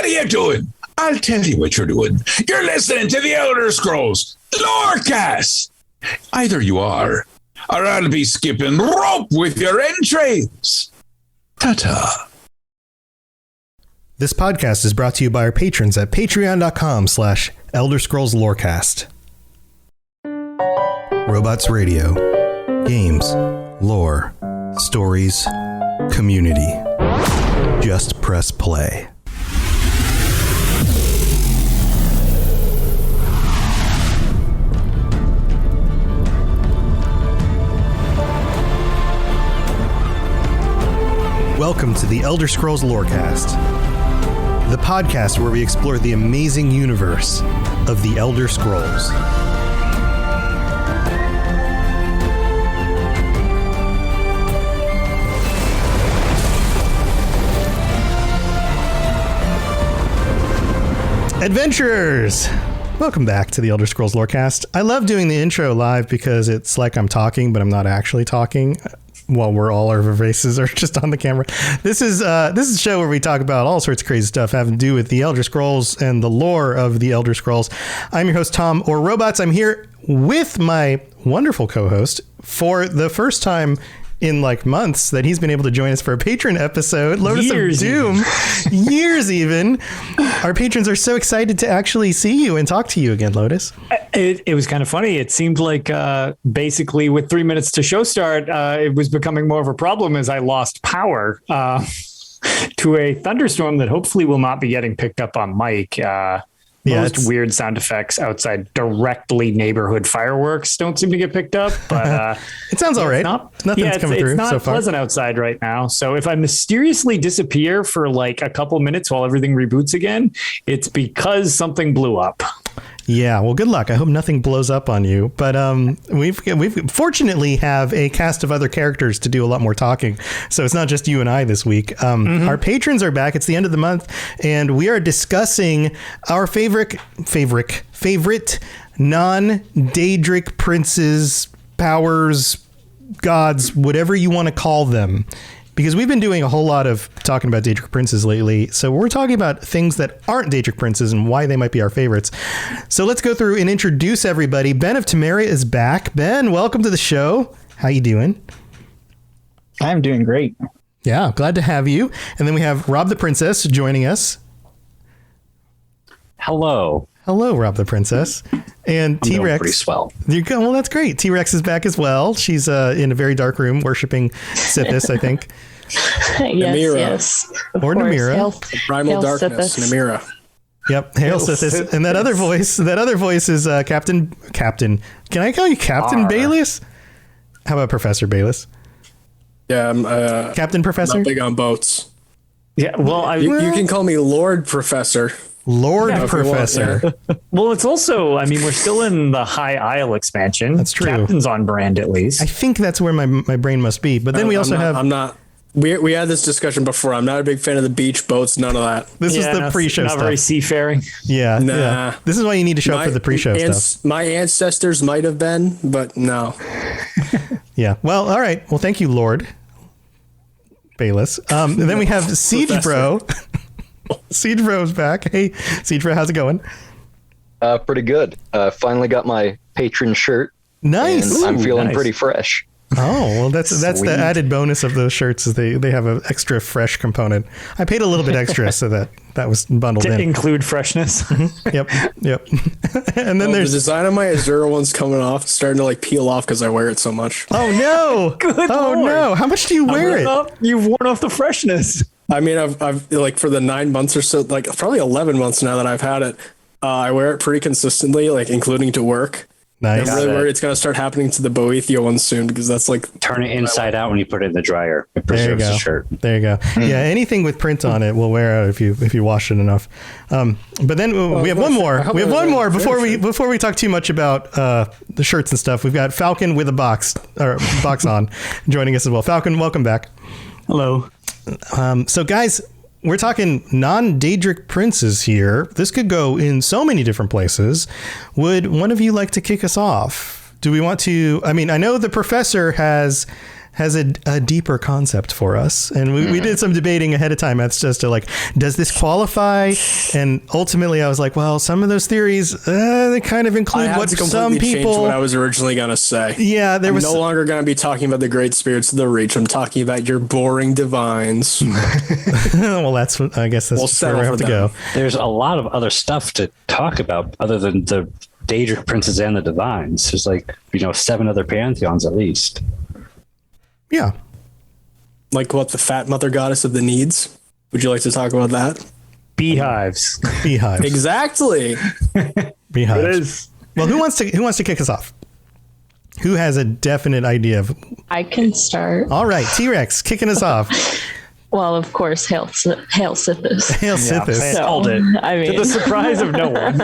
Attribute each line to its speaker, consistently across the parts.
Speaker 1: you doing? I'll tell you what you're doing. You're listening to the Elder Scrolls Lorecast. Either you are, or I'll be skipping rope with your entrails. Ta-ta.
Speaker 2: This podcast is brought to you by our patrons at patreon.com/Elder Scrolls Lorecast. Robots Radio. Games. Lore. Stories. Community. Just press play. Welcome to the Elder Scrolls Lorecast, the podcast where we explore the amazing universe of the Elder Scrolls. Adventurers! Welcome back to the Elder Scrolls Lorecast. I love doing the intro live because it's like I'm talking, but I'm not actually talking. While all our faces are just on the camera. This is a show where we talk about all sorts of crazy stuff having to do with the Elder Scrolls and the lore of the Elder Scrolls. I'm your host, Tom, or Robots. I'm here with my wonderful co-host for the first time in like months that he's been able to join us for a patron episode. Lotus of Doom. Years even. Our patrons are so excited to actually see you and talk to you again, Lotus.
Speaker 3: It was kind of funny. It seemed like basically with 3 minutes to show start, it was becoming more of a problem as I lost power to a thunderstorm that hopefully will not be getting picked up on mic. Most weird sound effects outside directly neighborhood fireworks don't seem to get picked up, but
Speaker 2: it sounds all right. Nothing's coming through so far.
Speaker 3: It's not pleasant outside right now. So if I mysteriously disappear for like a couple minutes while everything reboots again, it's because something blew up.
Speaker 2: Yeah, well, good luck. I hope nothing blows up on you. But we've fortunately have a cast of other characters to do a lot more talking. So it's not just you and I this week. Our patrons are back. It's the end of the month, and we are discussing our favorite non-Daedric princes, powers, gods, whatever you want to call them. Because we've been doing a whole lot of talking about Daedric princes lately. So we're talking about things that aren't Daedric princes and why they might be our favorites. So let's go through and introduce everybody. Ben of Temeria is back. Ben, welcome to the show. How you doing?
Speaker 4: I'm doing great.
Speaker 2: Yeah, glad to have you. And then we have Rob the Princess joining us.
Speaker 5: Hello.
Speaker 2: Hello, Rob the Princess. And T-Rex.
Speaker 5: Pretty swell.
Speaker 2: Well, that's great. T-Rex is back as well. She's in a very dark room worshiping Sithis, I think.
Speaker 6: Yes.
Speaker 2: Or Namira.
Speaker 6: Primal Darkness,
Speaker 4: Sithis.
Speaker 6: Namira.
Speaker 2: Yep, Hail Sithis. And that other voice is Captain. Can I call you Captain Bayless? How about Professor Bayless?
Speaker 6: Yeah, I'm
Speaker 2: Captain Professor?
Speaker 6: not big on boats.
Speaker 3: Yeah, well,
Speaker 6: You can call me Lord Professor.
Speaker 2: Lord Professor.
Speaker 6: Want, yeah.
Speaker 3: Well, it's also, I mean, we're still in the High Isle expansion.
Speaker 2: That's true.
Speaker 3: Captain's on brand, at least.
Speaker 2: I think that's where my brain must be. But then we also have...
Speaker 6: I'm not... We had this discussion before. I'm not a big fan of the beach boats, none of that.
Speaker 2: This is the pre-show stuff.
Speaker 3: Not very seafaring.
Speaker 2: Yeah.
Speaker 6: Nah.
Speaker 2: Yeah. This is why you need to show up for the pre-show stuff.
Speaker 6: My ancestors might have been, but no.
Speaker 2: Yeah. Well, all right. Well, thank you, Lord Bayless. And then we have Seigbro. Seigbro's back. Hey, Seigbro, how's it going?
Speaker 5: Pretty good. Finally got my patron shirt.
Speaker 2: Nice.
Speaker 5: And I'm feeling pretty fresh.
Speaker 2: Oh, well, that's the added bonus of those shirts is they have an extra fresh component. I paid a little bit extra so that was bundled
Speaker 3: to
Speaker 2: in.
Speaker 3: Include freshness.
Speaker 2: Yep. And then there's
Speaker 6: the design of my Azura one's coming off, starting to like peel off because I wear it so much.
Speaker 2: Oh no!
Speaker 3: Good Lord.
Speaker 2: No! How much do you wear it?
Speaker 3: You've worn off the freshness.
Speaker 6: I mean, I've like for the 9 months or so, like probably 11 months now that I've had it, I wear it pretty consistently, like including to work.
Speaker 2: Nice.
Speaker 6: I'm really worried it's going to start happening to the Boethia one soon because that's like...
Speaker 5: Turn it inside out when you put it in the dryer. It preserves the shirt.
Speaker 2: There you go. Yeah, anything with print on it will wear out if you wash it enough. But then we have one more. We have one more before we talk too much about the shirts and stuff. We've got Falcon with a box on joining us as well. Falcon, welcome back.
Speaker 3: Hello.
Speaker 2: So guys, we're talking non-Daedric princes here. This could go in so many different places. Would one of you like to kick us off? Do we want to? I mean, I know the professor has has a deeper concept for us. And we did some debating ahead of time. That's just to like, does this qualify? And ultimately I was like, well, some of those theories, they kind of include what some people...
Speaker 6: what I was originally going to say.
Speaker 2: Yeah, I'm
Speaker 6: no longer going to be talking about the great spirits of the Reach. I'm talking about your boring divines.
Speaker 2: Well, I guess that's where we have to go.
Speaker 7: There's a lot of other stuff to talk about other than the Daedric princes and the divines. There's like, 7 other pantheons at least.
Speaker 2: Yeah.
Speaker 6: Like what, the fat mother goddess of the needs? Would you like to talk about that?
Speaker 3: Beehives.
Speaker 6: Exactly.
Speaker 2: Beehives.
Speaker 3: It is.
Speaker 2: Well, who wants to kick us off? Who has a definite idea of...
Speaker 8: I can start.
Speaker 2: All right, T-Rex kicking us off.
Speaker 8: Well, of course, Hail Sithis.
Speaker 2: Hail Sithis.
Speaker 3: So, called it. I mean, to the surprise of no one.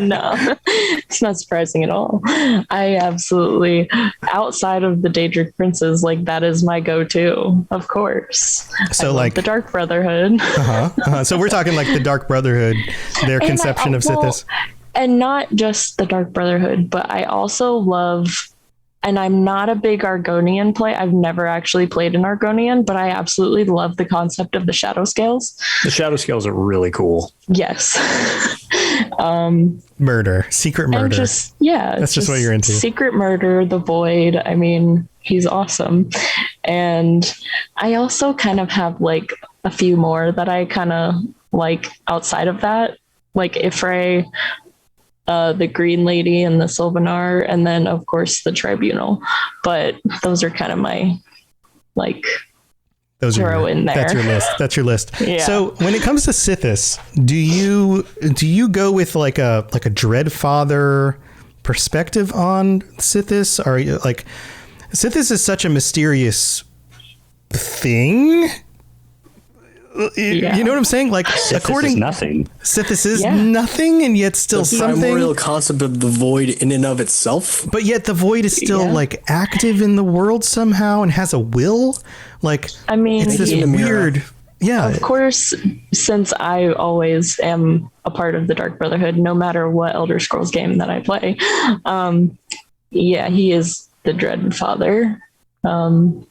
Speaker 8: No, it's not surprising at all. I absolutely, outside of the Daedric princes, like that is my go-to, of course.
Speaker 2: So like
Speaker 8: the Dark Brotherhood.
Speaker 2: So we're talking like the Dark Brotherhood, their conception of Sithis.
Speaker 8: And not just the Dark Brotherhood, but I also love... And I'm not a big Argonian player. I've never actually played an Argonian, but I absolutely love the concept of the shadow scales.
Speaker 3: The shadow scales are really cool.
Speaker 8: Yes.
Speaker 2: Murder, secret murder.
Speaker 8: That's
Speaker 2: just what you're into.
Speaker 8: Secret murder, the void. I mean, he's awesome. And I also kind of have like a few more that I kind of like outside of that, like Ifray, the Green Lady and the Sylvanar, and then of course the Tribunal. But those are kind of my like throw in there.
Speaker 2: That's your list.
Speaker 8: Yeah.
Speaker 2: So when it comes to Sithis, do you go with like a Dreadfather perspective on Sithis? Or like Sithis is such a mysterious thing.
Speaker 8: Yeah.
Speaker 2: You know what I'm saying? Like,
Speaker 7: Sithis is nothing.
Speaker 2: Sithis is nothing, and yet still
Speaker 6: the
Speaker 2: something. The
Speaker 6: primordial concept of the void in and of itself.
Speaker 2: But yet the void is still like active in the world somehow and has a will. Like,
Speaker 8: I mean,
Speaker 2: it's this weird. Yeah.
Speaker 8: Of course, since I always am a part of the Dark Brotherhood, no matter what Elder Scrolls game that I play, he is the Dread Father, and.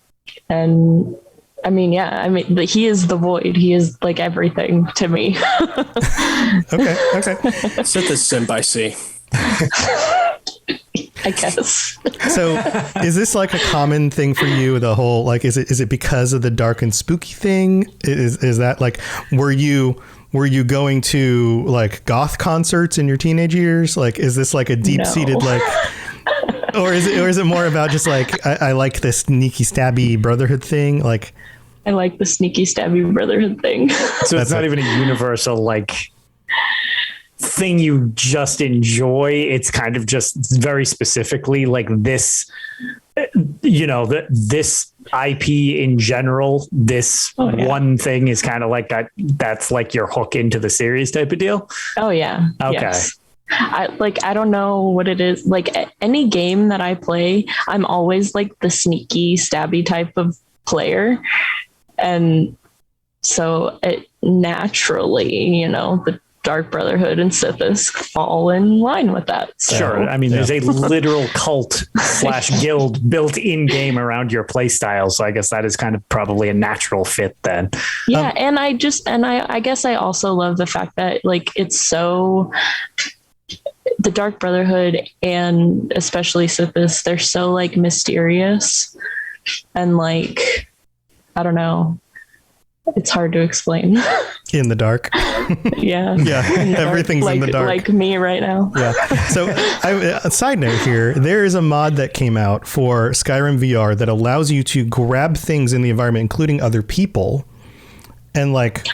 Speaker 8: I mean, he is the void. He is like everything to me.
Speaker 2: Okay.
Speaker 6: Sithis simp, I see.
Speaker 8: I guess.
Speaker 2: So is this like a common thing for you? The whole, like, is it because of the dark and spooky thing? Is that like, were you going to like goth concerts in your teenage years? Like, is this like a deep seated, like, or is it more about just like, I like this sneaky stabby brotherhood thing? Like,
Speaker 8: I like the sneaky stabby brotherhood thing.
Speaker 3: So it's not even a universal like thing you just enjoy. It's kind of just very specifically like this, this IP in general, this one thing is kind of like that. That's like your hook into the series type of deal.
Speaker 8: Oh yeah.
Speaker 3: Okay.
Speaker 8: Yes. I don't know what it is. Like any game that I play, I'm always like the sneaky stabby type of player. And so it naturally, the Dark Brotherhood and Sithis fall in line with that. So,
Speaker 3: sure. I mean, there's a literal cult / guild built in game around your play style. So I guess that is kind of probably a natural fit then.
Speaker 8: Yeah. And I guess I also love the fact that like, it's so, the Dark Brotherhood and especially Sithis, they're so like mysterious and like, I don't know. It's hard to explain.
Speaker 2: In the dark.
Speaker 8: Yeah.
Speaker 2: Everything's in the dark.
Speaker 8: Like me right now.
Speaker 2: Yeah. So a side note here, there is a mod that came out for Skyrim VR that allows you to grab things in the environment, including other people, and like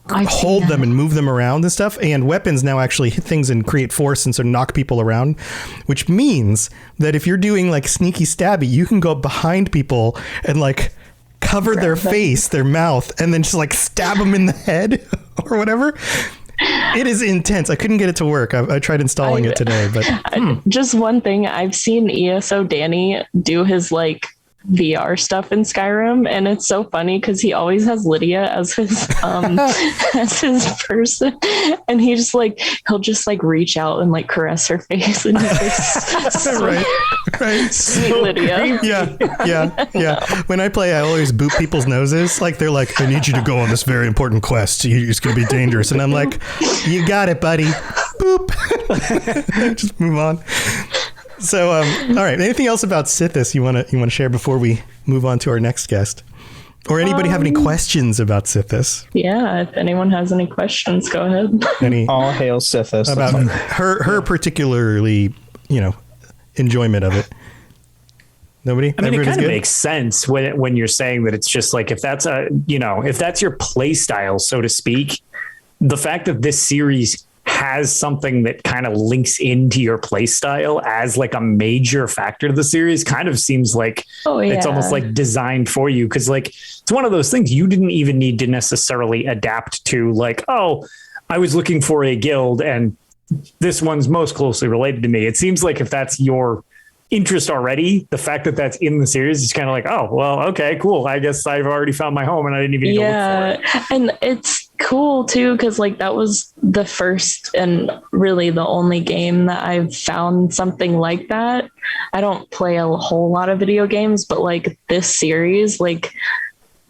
Speaker 2: hold them and move them around and stuff. And weapons now actually hit things and create force and sort of knock people around, which means that if you're doing like sneaky stabby, you can go behind people and like cover their face, their mouth, and then just like stab them in the head or whatever. It is intense. I couldn't get it to work. I tried installing it today, but
Speaker 8: just one thing. I've seen ESO Danny do his like VR stuff in Skyrim, and it's so funny because he always has Lydia as his as his person, and he'll just like reach out and like caress her face, and he's like,
Speaker 2: right.
Speaker 8: sweet Lydia.
Speaker 2: Yeah. When I play, I always boop people's noses. Like they're like, I need you to go on this very important quest. It's going to be dangerous, and I'm like, you got it, buddy. Boop. Just move on. So, all right. Anything else about Sithis you want to share before we move on to our next guest, or anybody have any questions about Sithis?
Speaker 8: Yeah, if anyone has any questions, go ahead.
Speaker 4: All hail Sithis.
Speaker 2: About her particularly, enjoyment of it. Nobody.
Speaker 3: I mean, it kind of makes sense when you're saying that it's just like if that's your play style, so to speak, the fact that this series has something that kind of links into your play style as like a major factor to the series kind of seems like it's almost like designed for you. Cause like, it's one of those things you didn't even need to necessarily adapt to, like, oh, I was looking for a guild and this one's most closely related to me. It seems like if that's your interest already, the fact that that's in the series is kind of like, oh, well, okay, cool. I guess I've already found my home and I didn't even need to look for it.
Speaker 8: And it's cool too, because like that was the first and really the only game that I've found something like that. I don't play a whole lot of video games, but like this series, like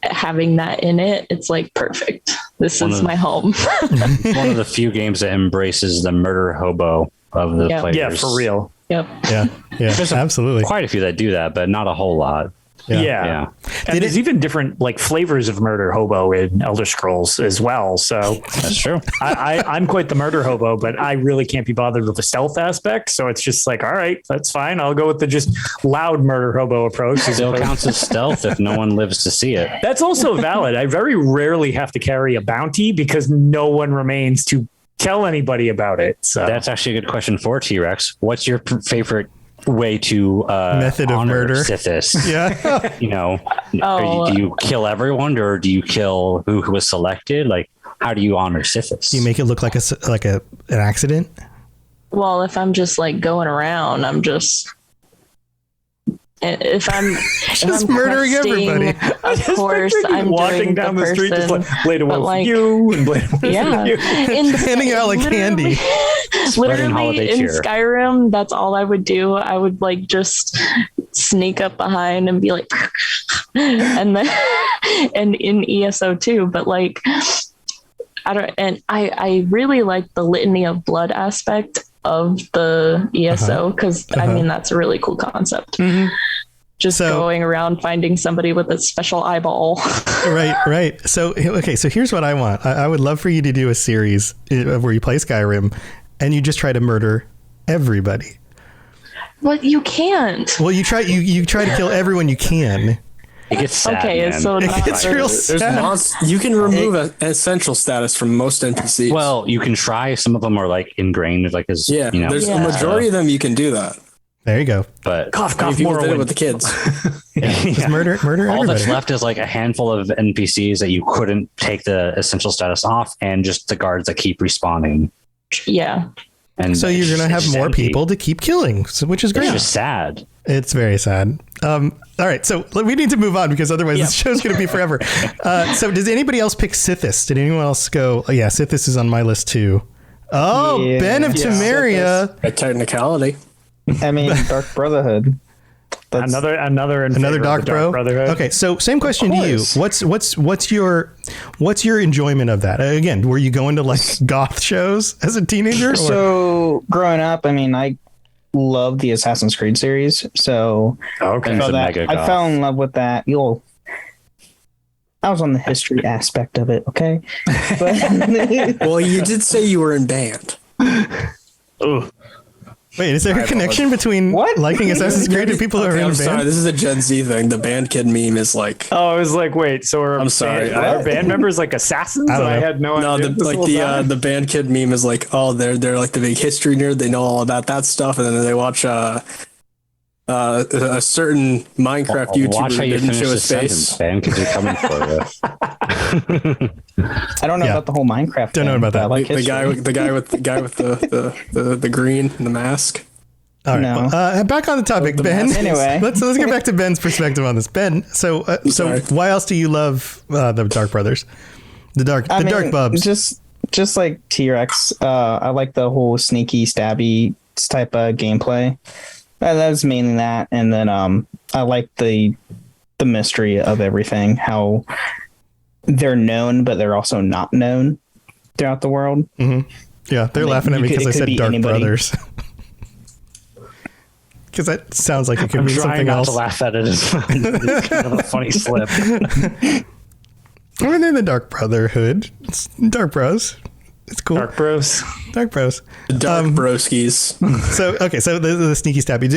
Speaker 8: having that in it, it's like perfect. This is my home.
Speaker 7: One of the few games that embraces the murder hobo of the players.
Speaker 3: Yeah, for real.
Speaker 8: Yep.
Speaker 2: Yeah,
Speaker 7: There's
Speaker 2: absolutely.
Speaker 7: Quite a few that do that, but not a whole lot.
Speaker 3: Yeah. And there's even different like flavors of murder hobo in Elder Scrolls as well. So
Speaker 7: that's true.
Speaker 3: I'm quite the murder hobo, but I really can't be bothered with the stealth aspect. So it's just like, all right, that's fine. I'll go with the just loud murder hobo approach.
Speaker 7: Still counts as stealth if no one lives to see it.
Speaker 3: That's also valid. I very rarely have to carry a bounty because no one remains to tell anybody about it. So
Speaker 7: that's actually a good question for T-Rex. What's your favorite way to
Speaker 2: method of murder
Speaker 7: Sithis?
Speaker 2: Yeah.
Speaker 7: Do you kill everyone or do you kill who was selected? Like, how do you honor Sithis?
Speaker 2: Do you make it look like an accident?
Speaker 8: Well, if I'm just like going around, I'm just if I'm
Speaker 2: just murdering everybody.
Speaker 8: Of course, I'm
Speaker 3: walking down the street, just like blade of one for you and blade of one for you.
Speaker 2: Handing out like candy.
Speaker 8: Literally in Skyrim, that's all I would do. I would like just sneak up behind and be like, and then and in ESO too. But like, I really like the litany of blood aspect of the ESO because I mean that's a really cool concept. Mm-hmm. Just going around finding somebody with a special eyeball.
Speaker 2: Right. So here's what I want. I would love for you to do a series where you play Skyrim and you just try to murder everybody.
Speaker 8: But you can't.
Speaker 2: Well, you try to kill everyone you can.
Speaker 7: It gets sad,
Speaker 8: okay,
Speaker 7: man.
Speaker 8: so
Speaker 2: it's real sad.
Speaker 6: You can remove an essential status from most NPCs.
Speaker 7: Well, you can try. Some of them are like ingrained, like as
Speaker 6: there's a majority of them you can do that.
Speaker 2: There you go.
Speaker 7: But
Speaker 3: cough,
Speaker 6: people did it with the kids.
Speaker 2: Just murder
Speaker 7: all
Speaker 2: everybody.
Speaker 7: that's left is like a handful of NPCs that you couldn't take the essential status off, and just the guards that keep respawning.
Speaker 8: Yeah.
Speaker 7: And
Speaker 2: so you're gonna have more people to keep killing, which is great.
Speaker 7: It's just sad.
Speaker 2: It's very sad. All right, so we need to move on because otherwise this show's going to be forever. So does anybody else pick Sithis? Did anyone else go, oh, yeah, Sithis is on my list too. Oh, yeah. Ben of Temeria.
Speaker 6: A technicality.
Speaker 4: I mean, Dark Brotherhood.
Speaker 3: That's another
Speaker 2: Dark
Speaker 3: Brotherhood.
Speaker 2: Okay, so same question to you. What's your enjoyment of that? Again, were you going to like goth shows as a teenager?
Speaker 4: So growing up, I mean, I love the Assassin's Creed series. So I fell in love with that. I was on the history aspect of it. Okay. But
Speaker 6: well, you did say you were in band.
Speaker 2: Oh. Wait, is there a connection between liking Assassin's Creed and people who are in band?
Speaker 6: Sorry, this is a Gen Z thing. The band kid meme is like...
Speaker 3: Oh, I was like, wait, so are band members like assassins? I had no idea.
Speaker 6: The band kid meme is like, oh, they're like the big history nerd. They know all about that stuff. And then they watch a certain Minecraft YouTuber who didn't show his face.
Speaker 7: Band kids are coming for you.
Speaker 4: I don't know about the whole Minecraft.
Speaker 2: Don't know about that.
Speaker 6: Like the guy with the green and the mask.
Speaker 2: All right.
Speaker 4: No.
Speaker 2: Well, back on the topic, Ben.
Speaker 4: Anyway,
Speaker 2: let's get back to Ben's perspective on this. Ben, so why else do you love the Dark Brothers, the Dark Bubs?
Speaker 4: Just like T-Rex, I like the whole sneaky, stabby type of gameplay. That's mainly that, and then I like the mystery of everything. How they're known, but they're also not known throughout the world.
Speaker 2: Mm-hmm. Yeah, they're laughing at me because I said Dark Brothers. Because that sounds like it could be something else.
Speaker 7: I'm trying not to laugh at it. It's kind of a funny slip.
Speaker 2: I mean, they're the Dark Brotherhood. It's Dark Bros. It's cool.
Speaker 3: Dark Bros.
Speaker 2: Dark Bros.
Speaker 6: Dark Broskies.
Speaker 2: So the sneaky stabby.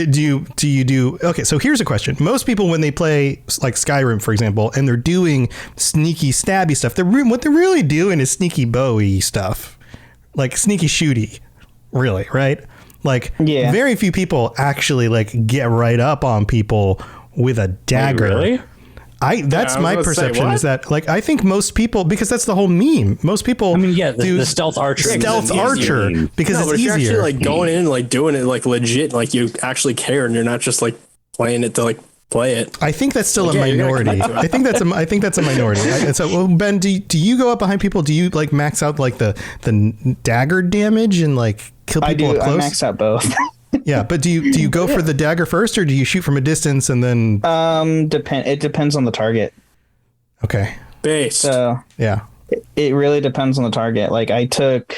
Speaker 2: Do you do? Okay, so here's a question. Most people, when they play like Skyrim, for example, and they're doing sneaky stabby stuff, what they're really doing is sneaky bowy stuff, like sneaky shooty, really, right? Like, very few people actually like get right up on people with a dagger.
Speaker 3: Wait, really?
Speaker 2: That's my perception is that, like, I think most people, because that's the whole meme. Most people,
Speaker 7: the stealth archer.
Speaker 2: Stealth archer because it's
Speaker 6: but
Speaker 2: easier.
Speaker 6: If you're actually like going in and like doing it like legit, like you actually care, and you're not just like playing it to like play it.
Speaker 2: I think that's still a minority. I think that's a minority. So, well, Ben, do you go up behind people? Do you like max out like the dagger damage and like kill people up close?
Speaker 4: I max out both.
Speaker 2: Yeah, but do you go for the dagger first, or do you shoot from a distance and then?
Speaker 4: It depends on the target.
Speaker 2: Okay.
Speaker 6: Based.
Speaker 4: So
Speaker 2: yeah,
Speaker 4: it really depends on the target. Like I took,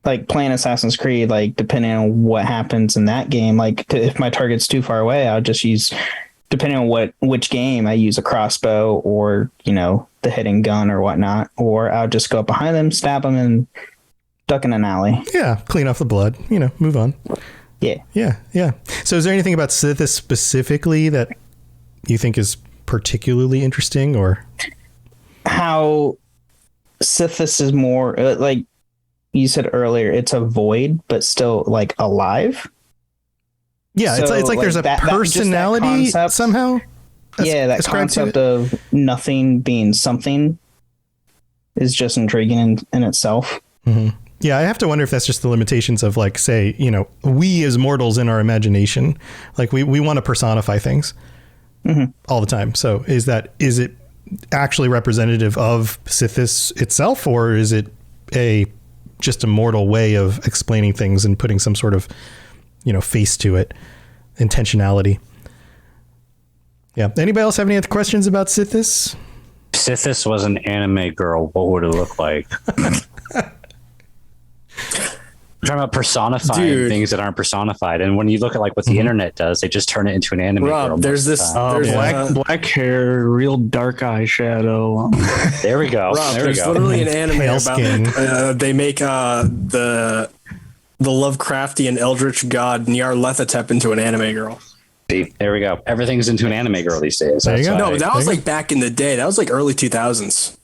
Speaker 4: like playing Assassin's Creed, like depending on what happens in that game, like if my target's too far away, I'll just use, depending on which game, I use a crossbow or the hitting gun or whatnot, or I'll just go up behind them, stab them, and duck in an alley.
Speaker 2: Yeah, clean off the blood. Move on.
Speaker 4: Yeah.
Speaker 2: So is there anything about Sithis specifically that you think is particularly interesting, or
Speaker 4: how Sithis is more like you said earlier, it's a void, but still like alive?
Speaker 2: Yeah, so it's like there's a personality somehow.
Speaker 4: That concept of nothing being something is just intriguing in itself.
Speaker 2: Mm-hmm. Yeah, I have to wonder if that's just the limitations of, like, say, we as mortals in our imagination, like we want to personify things all the time. So is it actually representative of Sithis itself, or is it just a mortal way of explaining things and putting some sort of, face to it, intentionality? Yeah. Anybody else have any other questions about Sithis?
Speaker 7: Sithis was an anime girl. What would it look like? We're talking about personifying things that aren't personified, and when you look at like what the internet does, they just turn it into an anime girl.
Speaker 6: There's this
Speaker 3: black hair, real dark eyeshadow.
Speaker 7: There we go.
Speaker 6: Rob, there's literally an anime about they make the Lovecraftian eldritch god Nyarlathotep into an anime girl.
Speaker 7: See, there we go. Everything's into an anime girl these days.
Speaker 2: There you go.
Speaker 6: No, but that was like back in the day. That was like early 2000s.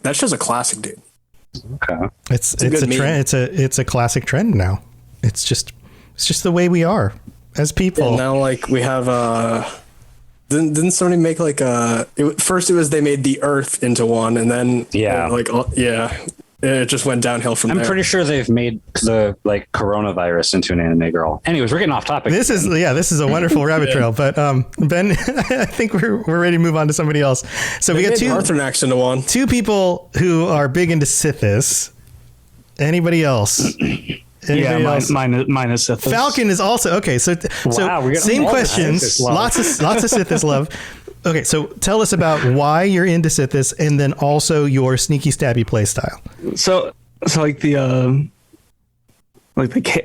Speaker 6: That show's a classic, dude.
Speaker 2: Okay. It's a trend. It's a classic trend now. It's just the way we are as people.
Speaker 6: And now, like, we have didn't somebody make like first it was they made the Earth into one, and then it just went downhill from there.
Speaker 7: I'm pretty sure they've made the like coronavirus into an anime girl. Anyways, we're getting off topic.
Speaker 2: This is a wonderful rabbit trail. But Ben, I think we're ready to move on to somebody else. So we got
Speaker 6: Arthurnax into one.
Speaker 2: Two people who are big into Sithis. Anybody else?
Speaker 3: Mine is Sithis.
Speaker 2: Falcon is also okay. So same questions. Lots of Sithis love. Okay, so tell us about why you're into Sithis, and then also your sneaky stabby play style.
Speaker 3: So like the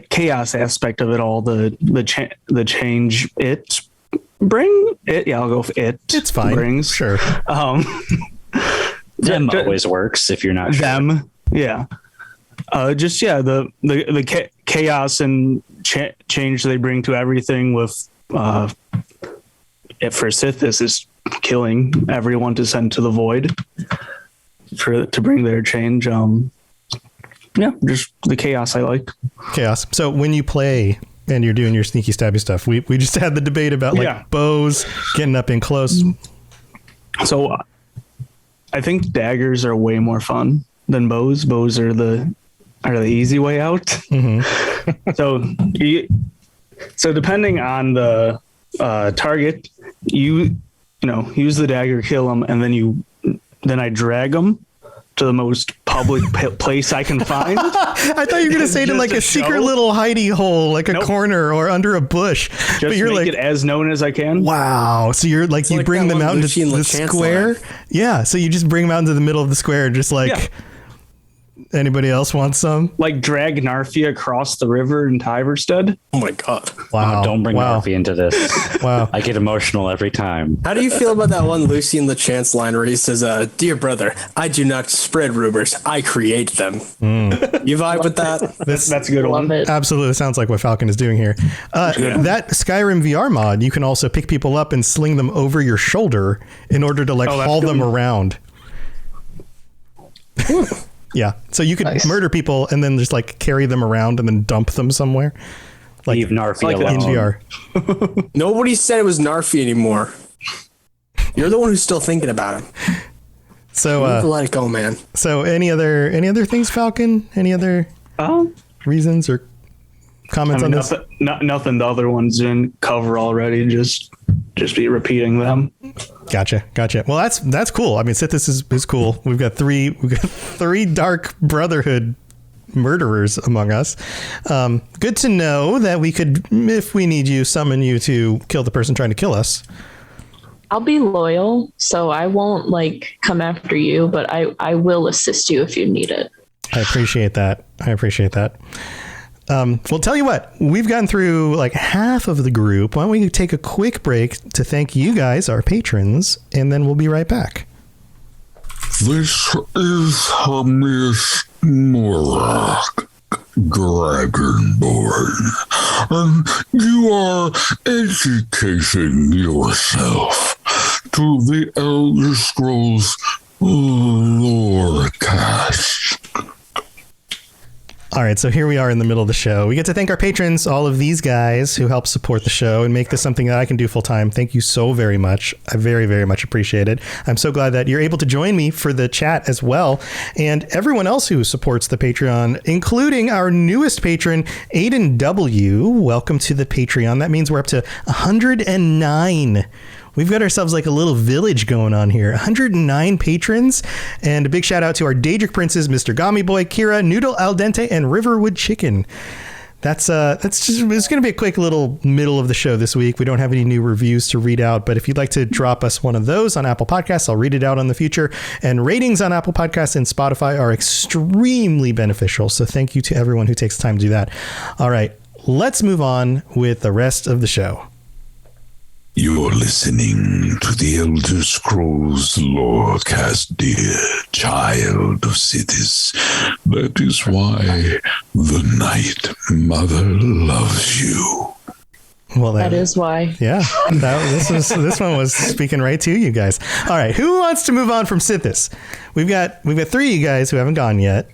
Speaker 3: chaos aspect of it all, the change it bring it. Yeah, I'll go for it.
Speaker 2: It's fine.
Speaker 3: Brings
Speaker 2: sure.
Speaker 7: Them always works if you're not sure.
Speaker 3: Them. Yeah. The chaos and change they bring to everything with. For Sithis is killing everyone to send to the void to bring their change. Just the chaos I like.
Speaker 2: Chaos. So when you play and you're doing your sneaky stabby stuff, we just had the debate about bows getting up in close.
Speaker 3: So I think daggers are way more fun than bows. Bows are the easy way out.
Speaker 2: Mm-hmm.
Speaker 3: So
Speaker 9: So depending on the target, you use the dagger, kill them, and then I drag them to the most public place I can find.
Speaker 2: I thought you were going to say to like a secret little hidey hole, like a corner or under a bush. But you're
Speaker 9: make it as known as I can.
Speaker 2: Wow. So you're like, you bring them out into the square. Yeah. So you just bring them out into the middle of the square, just like anybody else wants some?
Speaker 9: Like drag Narfi across the river in Tiverstead.
Speaker 6: Oh my God.
Speaker 7: Wow. Don't bring Narfi into this.
Speaker 2: Wow.
Speaker 7: I get emotional every time.
Speaker 6: How do you feel about that one Lucy and LeChance line where he says, "Dear brother, I do not spread rumors. I create them." You vibe with that?
Speaker 9: That's a good one.
Speaker 2: Absolutely. Sounds like what Falcon is doing here. That Skyrim VR mod, you can also pick people up and sling them over your shoulder in order to like haul them around. Yeah. So you could murder people and then just like carry them around and then dump them somewhere. Like
Speaker 7: leave Narfi alone.
Speaker 2: In VR.
Speaker 6: Nobody said it was Narfi anymore. You're the one who's still thinking about him.
Speaker 2: So
Speaker 6: let it go, man.
Speaker 2: So any other things, Falcon? Any other reasons or comments on this?
Speaker 9: Nothing the other ones didn't cover already. Just be repeating them.
Speaker 2: Gotcha. Well, that's cool. I mean, Sithis is cool. We've got three Dark Brotherhood murderers among us. Good to know that we could, if we need you, summon you to kill the person trying to kill us.
Speaker 8: I'll be loyal, so I won't like come after you, but I will assist you if you need it.
Speaker 2: I appreciate that. Well, tell you what, we've gotten through like half of the group. Why don't we take a quick break to thank you guys, our patrons, and then we'll be right back.
Speaker 1: This is Hamis Morak, Dragonborn, and you are educating yourself to the Elder Scrolls Lorecast.
Speaker 2: All right, so here we are in the middle of the show. We get to thank our patrons, all of these guys who help support the show and make this something that I can do full time. Thank you so very much. I very, very much appreciate it. I'm so glad that you're able to join me for the chat as well. And everyone else who supports the Patreon, including our newest patron, Aiden W. Welcome to the Patreon. That means we're up to 109. We've got ourselves like a little village going on here. 109 patrons. And a big shout out to our Daedric princes, Mr. Gami Boy, Kira, Noodle Al Dente, and Riverwood Chicken. That's just, it's going to be a quick little middle of the show this week. We don't have any new reviews to read out, but if you'd like to drop us one of those on Apple Podcasts, I'll read it out on the future. And ratings on Apple Podcasts and Spotify are extremely beneficial. So thank you to everyone who takes the time to do that. All right, let's move on with the rest of the show.
Speaker 1: You're listening to the Elder Scrolls Lorecast, dear child of cities. That is why the Night Mother loves you.
Speaker 2: Well,
Speaker 8: that is why.
Speaker 2: Yeah, this one was speaking right to you guys. All right, who wants to move on from Sithis? We've got three of you guys who haven't gone yet.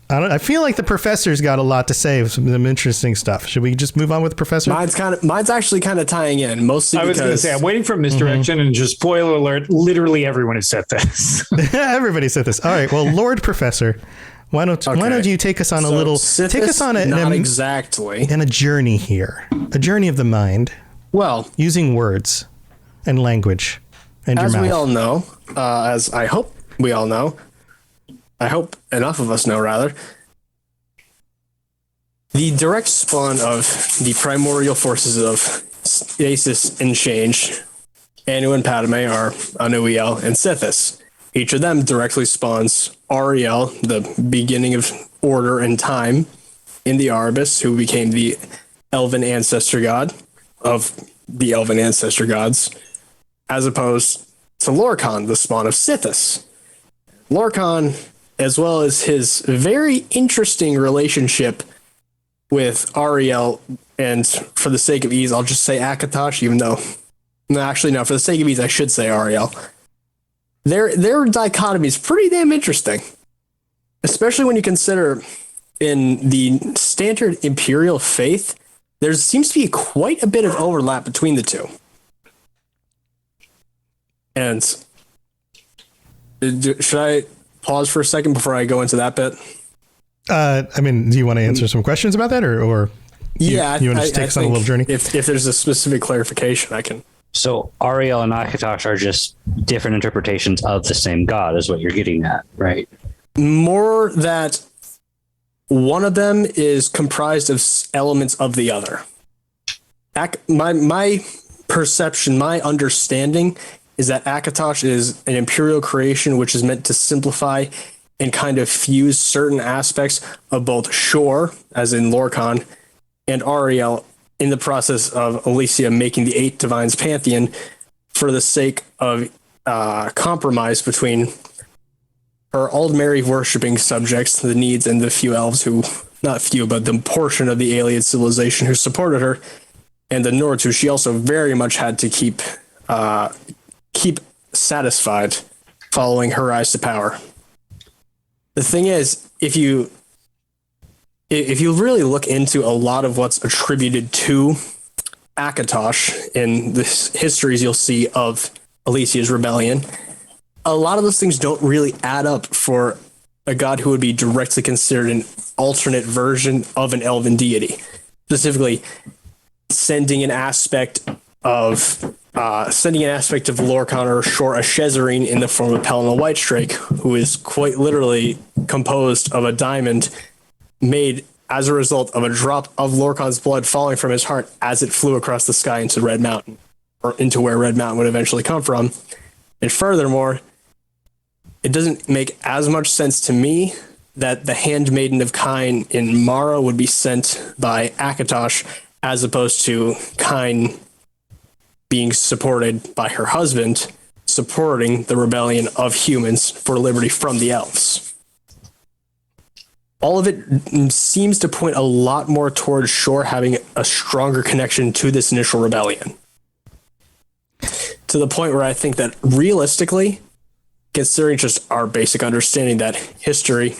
Speaker 2: I feel like the professor's got a lot to say, some interesting stuff. Should we just move on with the professor?
Speaker 6: Mine's actually kind of tying in, mostly because... I was going to say,
Speaker 3: I'm waiting for misdirection, and just spoiler alert, literally everyone has said this.
Speaker 2: Everybody said this. All right, well, Lord Professor, why don't you take us on a little...
Speaker 6: Sithis,
Speaker 2: take us on
Speaker 6: exactly.
Speaker 2: And a journey here. A journey of the mind.
Speaker 6: Well...
Speaker 2: using words and language and your mouth.
Speaker 6: As we all know, as I hope we all know, I hope enough of us know, rather. The direct spawn of the primordial forces of Stasis and Change, Anu and Padme, are Anuiel and Sithis. Each of them directly spawns Ariel, the beginning of order and time, in the Arbus, who became the elven ancestor god of the elven ancestor gods, as opposed to Lorkhan, the spawn of Sithis. Lorkhan, as well as his very interesting relationship with Ariel, and for the sake of ease, I'll just say Akatosh, even though... No, actually, no, for the sake of ease, I should say Ariel. Their dichotomy is pretty damn interesting, especially when you consider in the standard Imperial faith, there seems to be quite a bit of overlap between the two. And should I pause for a second before I go into that bit?
Speaker 2: I mean, do you want to answer some questions about that or? You want to just take us on a little journey?
Speaker 6: If there's a specific clarification, I can.
Speaker 7: So Ariel and Akatosh are just different interpretations of the same god, is what you're getting at, right?
Speaker 6: More that one of them is comprised of elements of the other. My perception, my understanding is that Akatosh is an imperial creation which is meant to simplify and kind of fuse certain aspects of both Shor, as in Lorcan, and Ariel in the process of Alicia making the 8 Divines pantheon for the sake of compromise between her Aldmeri worshipping subjects, the Needs, and the few elves who, not few, but the portion of the alien civilization who supported her, and the Nords, who she also very much had to keep satisfied following her rise to power. The thing is, if you really look into a lot of what's attributed to Akatosh in the histories you'll see of Alicia's rebellion, a lot of those things don't really add up for a god who would be directly considered an alternate version of an elven deity. Specifically, sending an aspect of Lorcan or Shor Ashezarine in the form of Pelennor Whitestrake, who is quite literally composed of a diamond made as a result of a drop of Lorcan's blood falling from his heart as it flew across the sky into Red Mountain, or into where Red Mountain would eventually come from. And furthermore, it doesn't make as much sense to me that the Handmaiden of Kine in Mara would be sent by Akatosh as opposed to Kine being supported by her husband, supporting the rebellion of humans for liberty from the elves. All of it seems to point a lot more towards Shor having a stronger connection to this initial rebellion. To the point where I think that realistically, considering just our basic understanding that history,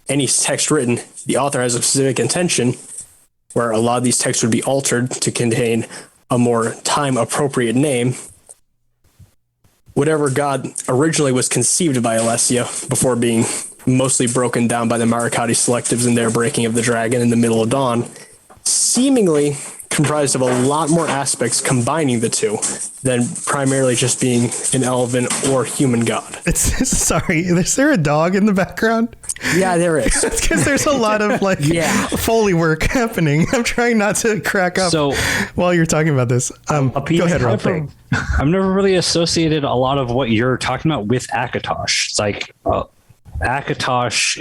Speaker 6: any text written, the author has a specific intention, where a lot of these texts would be altered to contain a more time-appropriate name. Whatever god originally was conceived by Alessia before being mostly broken down by the Marikati selectives in their breaking of the dragon in the middle of dawn, seemingly comprised of a lot more aspects combining the two than primarily just being an elven or human god.
Speaker 2: Sorry, is there a dog in the background?
Speaker 6: Yeah, there is.
Speaker 2: That's because there's a lot of Foley work happening. I'm trying not to crack up while you're talking about this. Go ahead, Rob.
Speaker 7: I've never really associated a lot of what you're talking about with Akatosh. It's like Akatosh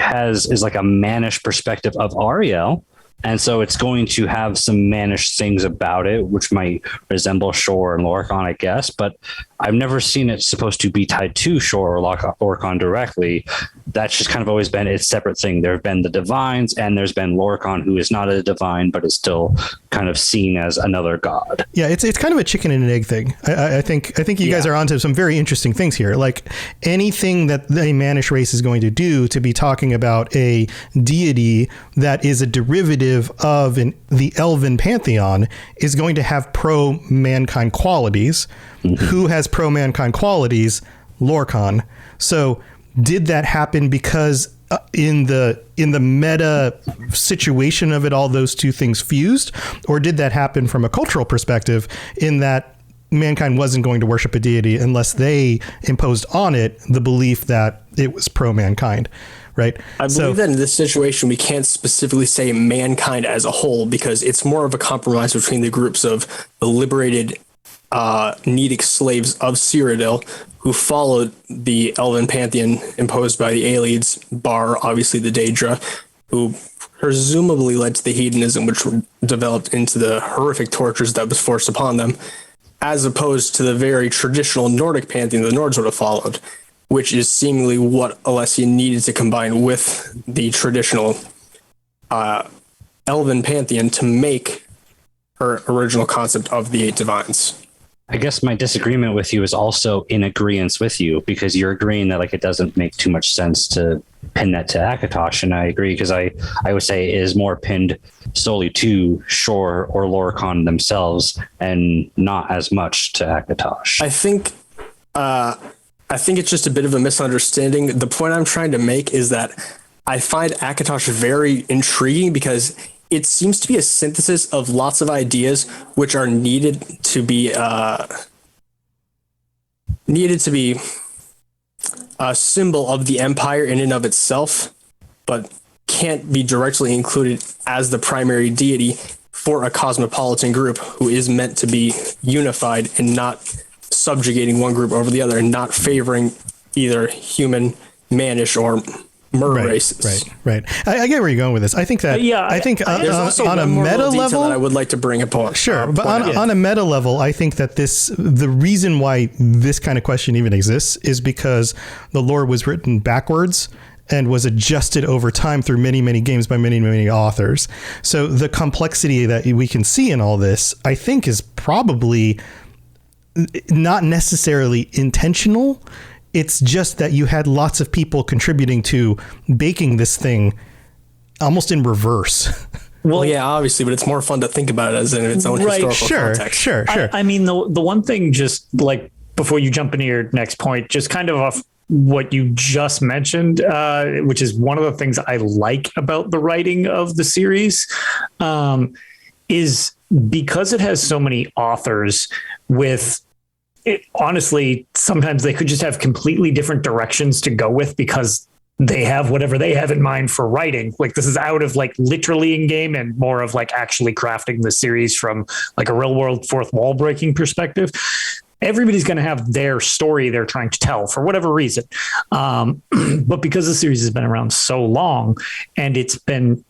Speaker 7: is like a mannish perspective of Ariel. And so it's going to have some mannish things about it, which might resemble Shor and Lorcan, I guess. But I've never seen it supposed to be tied to Shor or Lorcan directly. That's just kind of always been its separate thing. There have been the divines, and there's been Lorcan, who is not a divine, but is still kind of seen as another god.
Speaker 2: Yeah, it's kind of a chicken and an egg thing. I think you guys are onto some very interesting things here. Like anything that the mannish race is going to do to be talking about a deity that is a derivative of the elven pantheon is going to have pro-mankind qualities. Mm-hmm. Who has pro-mankind qualities? Lorcan. So did that happen because in the meta situation of it all, those two things fused? Or did that happen from a cultural perspective in that mankind wasn't going to worship a deity unless they imposed on it the belief that it was pro-mankind? Right.
Speaker 6: I believe that in this situation, we can't specifically say mankind as a whole, because it's more of a compromise between the groups of the liberated Nedic slaves of Cyrodiil who followed the elven pantheon imposed by the Aelids, bar obviously the Daedra, who presumably led to the hedonism which developed into the horrific tortures that was forced upon them, as opposed to the very traditional Nordic pantheon the Nords would have followed, which is seemingly what Alessia needed to combine with the traditional elven pantheon to make her original concept of the 8 divines.
Speaker 7: I guess my disagreement with you is also in agreement with you, because you're agreeing that it doesn't make too much sense to pin that to Akatosh, and I agree, because I would say it is more pinned solely to Shor or Lorcan themselves and not as much to Akatosh.
Speaker 6: I think it's just a bit of a misunderstanding. The point I'm trying to make is that I find Akatosh very intriguing because it seems to be a synthesis of lots of ideas which are needed to be a symbol of the empire in and of itself, but can't be directly included as the primary deity for a cosmopolitan group who is meant to be unified and not subjugating one group over the other and not favoring either human, mannish, or mer races.
Speaker 2: Right. I get where you're going with this. I think that. I think on a meta level,
Speaker 6: that I would like to bring upon.
Speaker 2: Sure, but on a meta level, I think that the reason why this kind of question even exists is because the lore was written backwards and was adjusted over time through many, many games by many, many authors. So the complexity that we can see in all this, I think, is probably not necessarily intentional. It's just that you had lots of people contributing to baking this thing almost in reverse.
Speaker 6: Well, yeah, obviously, but it's more fun to think about it as in its own historical context.
Speaker 2: Sure.
Speaker 3: I mean, the one thing, just like before you jump into your next point, just kind of off what you just mentioned, which is one of the things I like about the writing of the series, is because it has so many authors with it. Honestly, sometimes they could just have completely different directions to go with because they have whatever they have in mind for writing. Like this is out of like literally in game and more of like actually crafting the series from like a real world fourth wall breaking perspective. Everybody's going to have their story they're trying to tell for whatever reason. But because the series has been around so long and it's been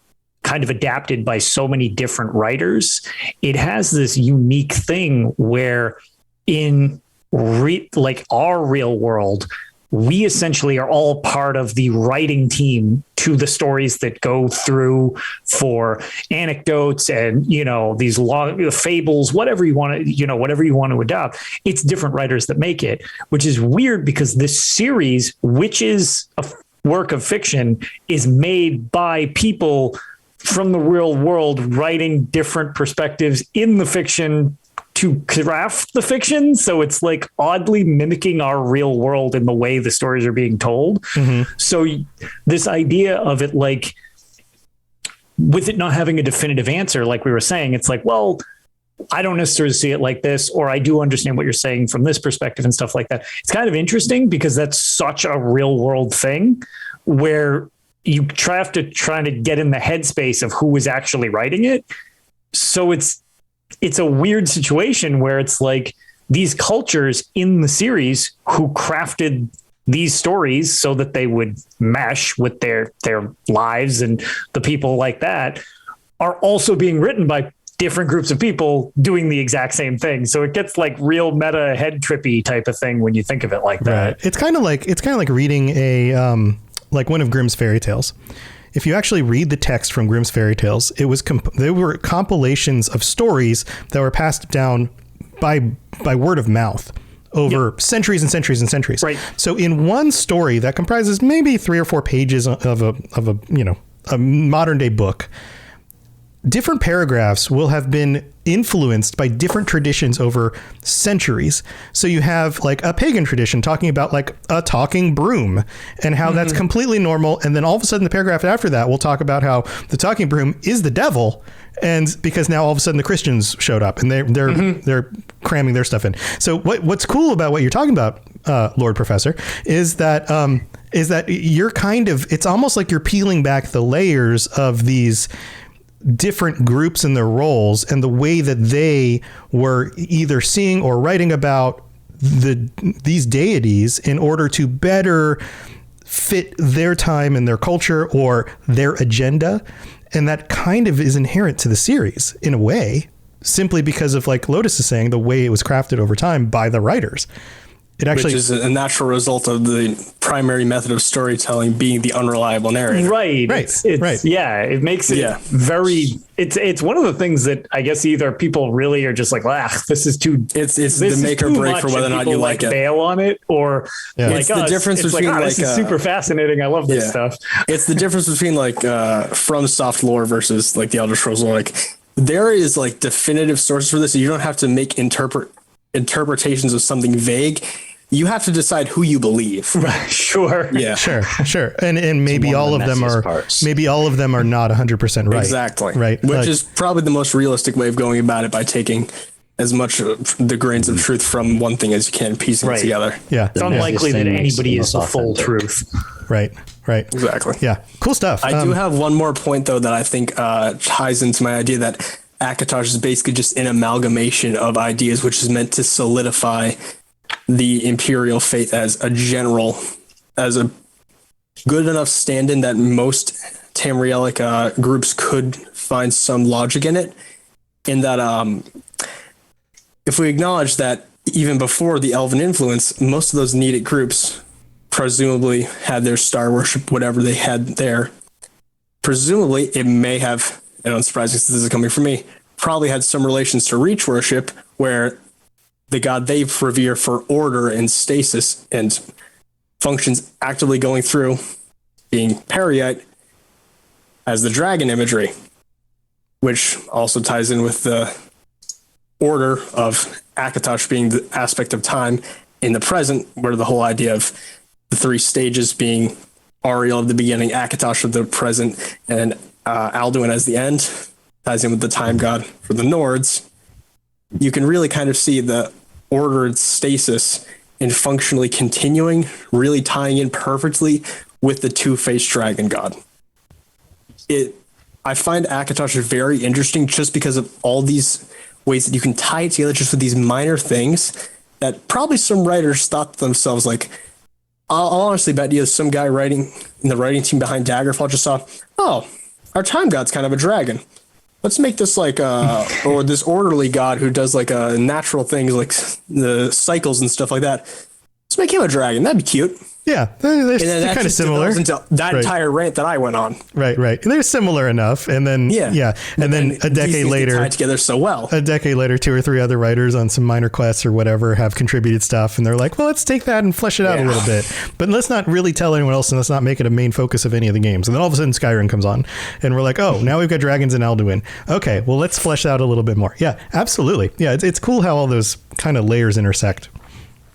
Speaker 3: kind of adapted by so many different writers, it has this unique thing where in like our real world, we essentially are all part of the writing team to the stories that go through for anecdotes and, these long fables, whatever you want to adopt. It's different writers that make it, which is weird because this series, which is a work of fiction, is made by people from the real world writing different perspectives in the fiction to craft the fiction. So it's like oddly mimicking our real world in the way the stories are being told. Mm-hmm. So this idea of it, like with it not having a definitive answer, like we were saying, it's like, well, I don't necessarily see it like this, or I do understand what you're saying from this perspective and stuff like that. It's kind of interesting because that's such a real world thing where you have to try to get in the headspace of who is actually writing it. So it's a weird situation where it's like these cultures in the series who crafted these stories so that they would mesh with their lives and the people like that are also being written by different groups of people doing the exact same thing. So it gets like real meta head trippy type of thing when you think of it like that.
Speaker 2: Right. It's kind of like reading a like one of Grimm's fairy tales. If you actually read the text from Grimm's fairy tales, they were compilations of stories that were passed down by word of mouth over centuries and centuries and centuries.
Speaker 3: Right.
Speaker 2: So in one story that comprises maybe 3 or 4 pages of a modern day book, different paragraphs will have been influenced by different traditions over centuries. So you have like a pagan tradition talking about like a talking broom and how that's completely normal. And then all of a sudden the paragraph after that will talk about how the talking broom is the devil. And because now all of a sudden the Christians showed up and they're cramming their stuff in. So what's cool about what you're talking about, Lord Professor, is that you're it's almost like you're peeling back the layers of these different groups and their roles and the way that they were either seeing or writing about these deities in order to better fit their time and their culture or their agenda. And that kind of is inherent to the series in a way, simply because of, like Lotus is saying, the way it was crafted over time by the writers. Which
Speaker 6: is a natural result of the primary method of storytelling being the unreliable narrator.
Speaker 3: Right.
Speaker 2: Right.
Speaker 3: Yeah. It makes it very, it's one of the things that I guess either people really are just like, this is too,
Speaker 6: it's the make or break for whether or not you like it.
Speaker 3: Bail on it or
Speaker 6: it's the difference between
Speaker 3: this is super fascinating. I love this stuff.
Speaker 6: It's the difference between like from soft lore versus like the Elder Scrolls lore. Like there is like definitive sources for this. So you don't have to make interpretations of something vague. you have to decide who you believe.
Speaker 3: Right. Sure.
Speaker 6: Yeah.
Speaker 2: Sure. And maybe all of them are not 100% right.
Speaker 6: Exactly.
Speaker 2: Right.
Speaker 6: Which is probably the most realistic way of going about it, by taking as much of the grains of truth from one thing as you can, piecing it together.
Speaker 2: Yeah.
Speaker 3: It's unlikely that anybody is the full truth.
Speaker 2: Right.
Speaker 6: Exactly.
Speaker 2: Yeah. Cool stuff.
Speaker 6: I do have one more point, though, that I think ties into my idea that Akatosh is basically just an amalgamation of ideas, which is meant to solidify the Imperial faith as a good enough stand-in that most Tamrielic groups could find some logic in it. In that, if we acknowledge that even before the Elven influence, most of those Nedic groups presumably had their star worship, whatever they had there. Presumably, it may have, and unsurprising since this is coming from me, probably had some relations to Reach worship, where the god they revere for order and stasis and functions actively going through, being Periite, as the dragon imagery, which also ties in with the order of Akatosh being the aspect of time in the present, where the whole idea of the three stages being Ariel of the beginning, Akatosh of the present, and Alduin as the end, ties in with the time god for the Nords. You can really kind of see the ordered stasis in functionally continuing, really tying in perfectly with the two-faced dragon god. I find Akatosh very interesting just because of all these ways that you can tie it together just with these minor things that probably some writers thought to themselves, like, I'll honestly bet you some guy writing in the writing team behind Daggerfall just saw, oh, our time god's kind of a dragon. Let's make this like or this orderly god who does like natural things like the cycles and stuff like that. Let's make him a dragon. That'd be cute.
Speaker 2: Yeah, they're kind of similar.
Speaker 6: Into that entire rant that I went on.
Speaker 2: Right. They're similar enough, and then and then a decade later,
Speaker 6: tied together so well.
Speaker 2: A decade later, 2 or 3 other writers on some minor quests or whatever have contributed stuff, and they're like, well, let's take that and flesh it out a little bit, but let's not really tell anyone else, and let's not make it a main focus of any of the games. And then all of a sudden, Skyrim comes on, and we're like, oh, now we've got dragons in Alduin. Okay, well, let's flesh out a little bit more. Yeah, absolutely. Yeah, it's cool how all those kind of layers intersect.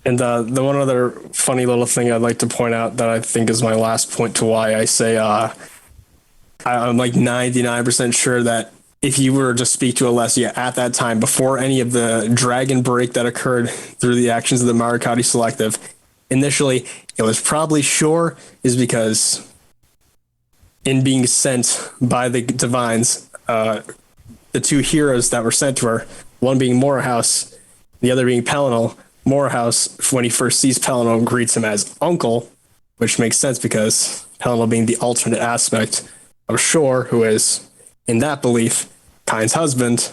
Speaker 6: And the one other funny little thing I'd like to point out that I think is my last point to why I say I'm like 99% sure that if you were to speak to Alessia at that time, before any of the dragon break that occurred through the actions of the Marikati Selective, initially it was probably sure, is because in being sent by the divines, the 2 heroes that were sent to her, one being Morehouse, the other being Pelinal. Morehouse, when he first sees Pelinal, greets him as uncle, which makes sense because Pelinal being the alternate aspect of Shor, who is, in that belief, Kyne's husband.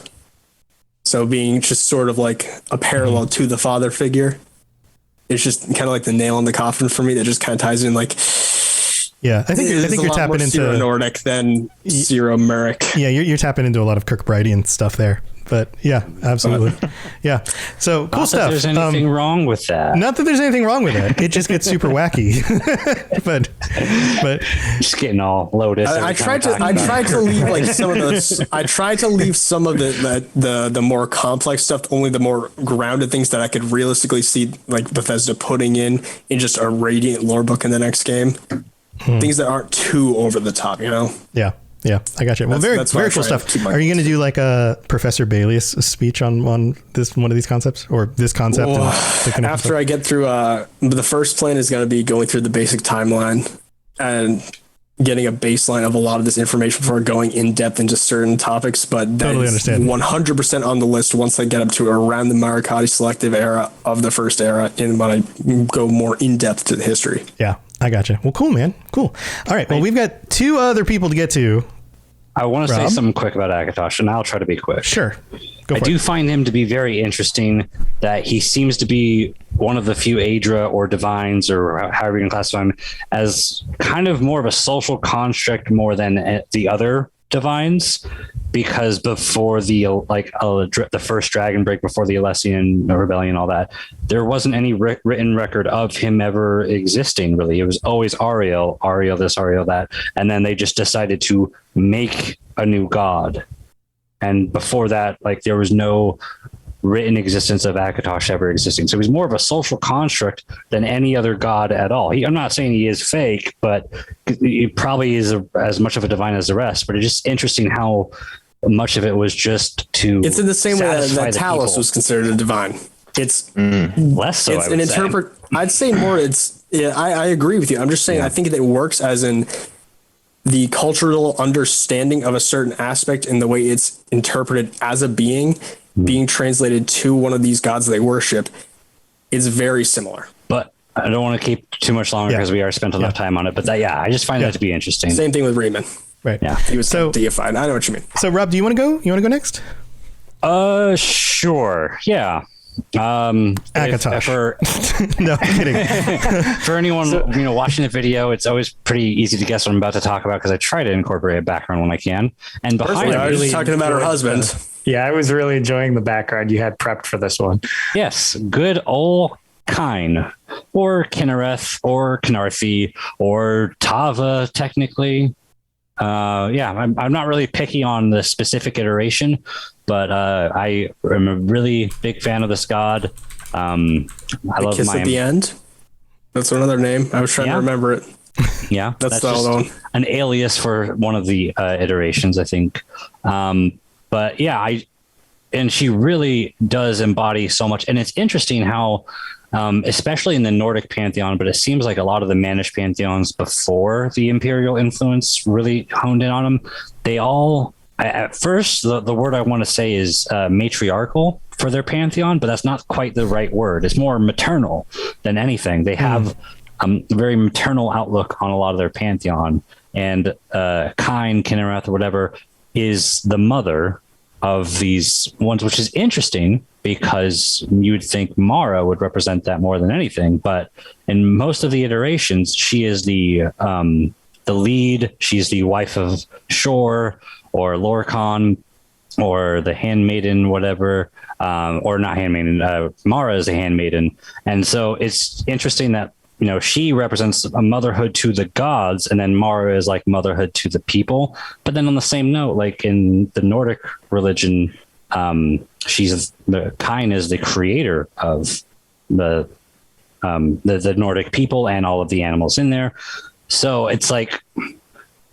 Speaker 6: So being just sort of like a parallel to the father figure. It's just kind of like the nail in the coffin for me that just kind of ties in like...
Speaker 2: Yeah, I think you're tapping into
Speaker 6: Zero Nordic than Zero Merrick.
Speaker 2: Yeah, you're tapping into a lot of Kirkbridean stuff there. But yeah, absolutely. Yeah. So cool stuff.
Speaker 7: Not that there's anything wrong with that.
Speaker 2: Not that there's anything wrong with it. It just gets super wacky. but
Speaker 7: just getting all loaded.
Speaker 6: I tried to leave like some of those. I tried to leave some of the more complex stuff, only the more grounded things that I could realistically see like Bethesda putting in just a Radiant lore book in the next game. Things that aren't too over the top, you know?
Speaker 2: Yeah, I got you. Well, very cool stuff. Are you going to do like a Professor Baelius speech on one of these concepts or this concept?
Speaker 6: After I get through, the first plan is going to be going through the basic timeline and getting a baseline of a lot of this information before going in depth into certain topics. But that
Speaker 2: totally
Speaker 6: is 100% on the list once I get up to around the Marikati Selective era of the first era, and when I go more in depth to the history.
Speaker 2: Yeah. I gotcha. Well, cool, man. Cool. All right. Well, we've got 2 other people to get to.
Speaker 7: I want to say something quick about Akatosh, and I'll try to be quick.
Speaker 2: Sure.
Speaker 7: I do find him to be very interesting, that he seems to be one of the few Aedra or divines, or however you can classify him, as kind of more of a social construct more than the other divines, because before the first dragon break, before the Alessian rebellion, all that, there wasn't any written record of him ever existing, really. It was always Ariel this, Ariel that, and then they just decided to make a new god. And before that, like, there was no written existence of Akatosh ever existing. So he's more of a social construct than any other god at all. I'm not saying he is fake, but he probably is as much of a divine as the rest. But it's just interesting how much of it was just to.
Speaker 6: It's in the same way that Talos was considered a divine. It's
Speaker 7: less so.
Speaker 6: It's I'd say more. I agree with you. I'm just saying. I think it works as in the cultural understanding of a certain aspect and the way it's interpreted as a being being translated to one of these gods they worship is very similar.
Speaker 7: But I don't want to keep too much longer because we already spent enough time on it. But I just find that to be interesting.
Speaker 6: Same thing with Riemann.
Speaker 2: Right.
Speaker 7: Yeah.
Speaker 6: He was so deified. I know what you mean.
Speaker 2: So Rob, do you want to go? You want to go next?
Speaker 7: Sure. Yeah.
Speaker 2: Akatosh. No, I'm kidding.
Speaker 7: For anyone watching the video, it's always pretty easy to guess what I'm about to talk about because I try to incorporate a background when I can. And behind
Speaker 6: I was just talking about her husband.
Speaker 3: Yeah, I was really enjoying the background you had prepped for this one.
Speaker 7: Yes, good old Kine, or Kinnereth, or Knarthi, or Tava, technically. I'm not really picky on the specific iteration, but I am a really big fan of this god. I love
Speaker 6: Kiss at the End. That's another name. I was trying to remember it.
Speaker 7: Yeah,
Speaker 6: that's the one.
Speaker 7: An alias for one of the iterations, I think. But yeah, and she really does embody so much, and it's interesting how. Especially in the Nordic pantheon, but it seems like a lot of the Manish pantheons before the imperial influence really honed in on them. They all, at first, the word I want to say is matriarchal for their pantheon, but that's not quite the right word. It's more maternal than anything. They have a very maternal outlook on a lot of their pantheon, and Kine, Kinnereth, or whatever, is the mother of these ones, which is interesting because you would think Mara would represent that more than anything. But in most of the iterations, she is the lead. She's the wife of Shor or Lorcan or the handmaiden, whatever, or not handmaiden. Mara is a handmaiden. And so it's interesting that, she represents a motherhood to the gods, and then Mara is like motherhood to the people. But then on the same note, like in the Nordic religion, Kine is the creator of the Nordic people and all of the animals in there. So it's like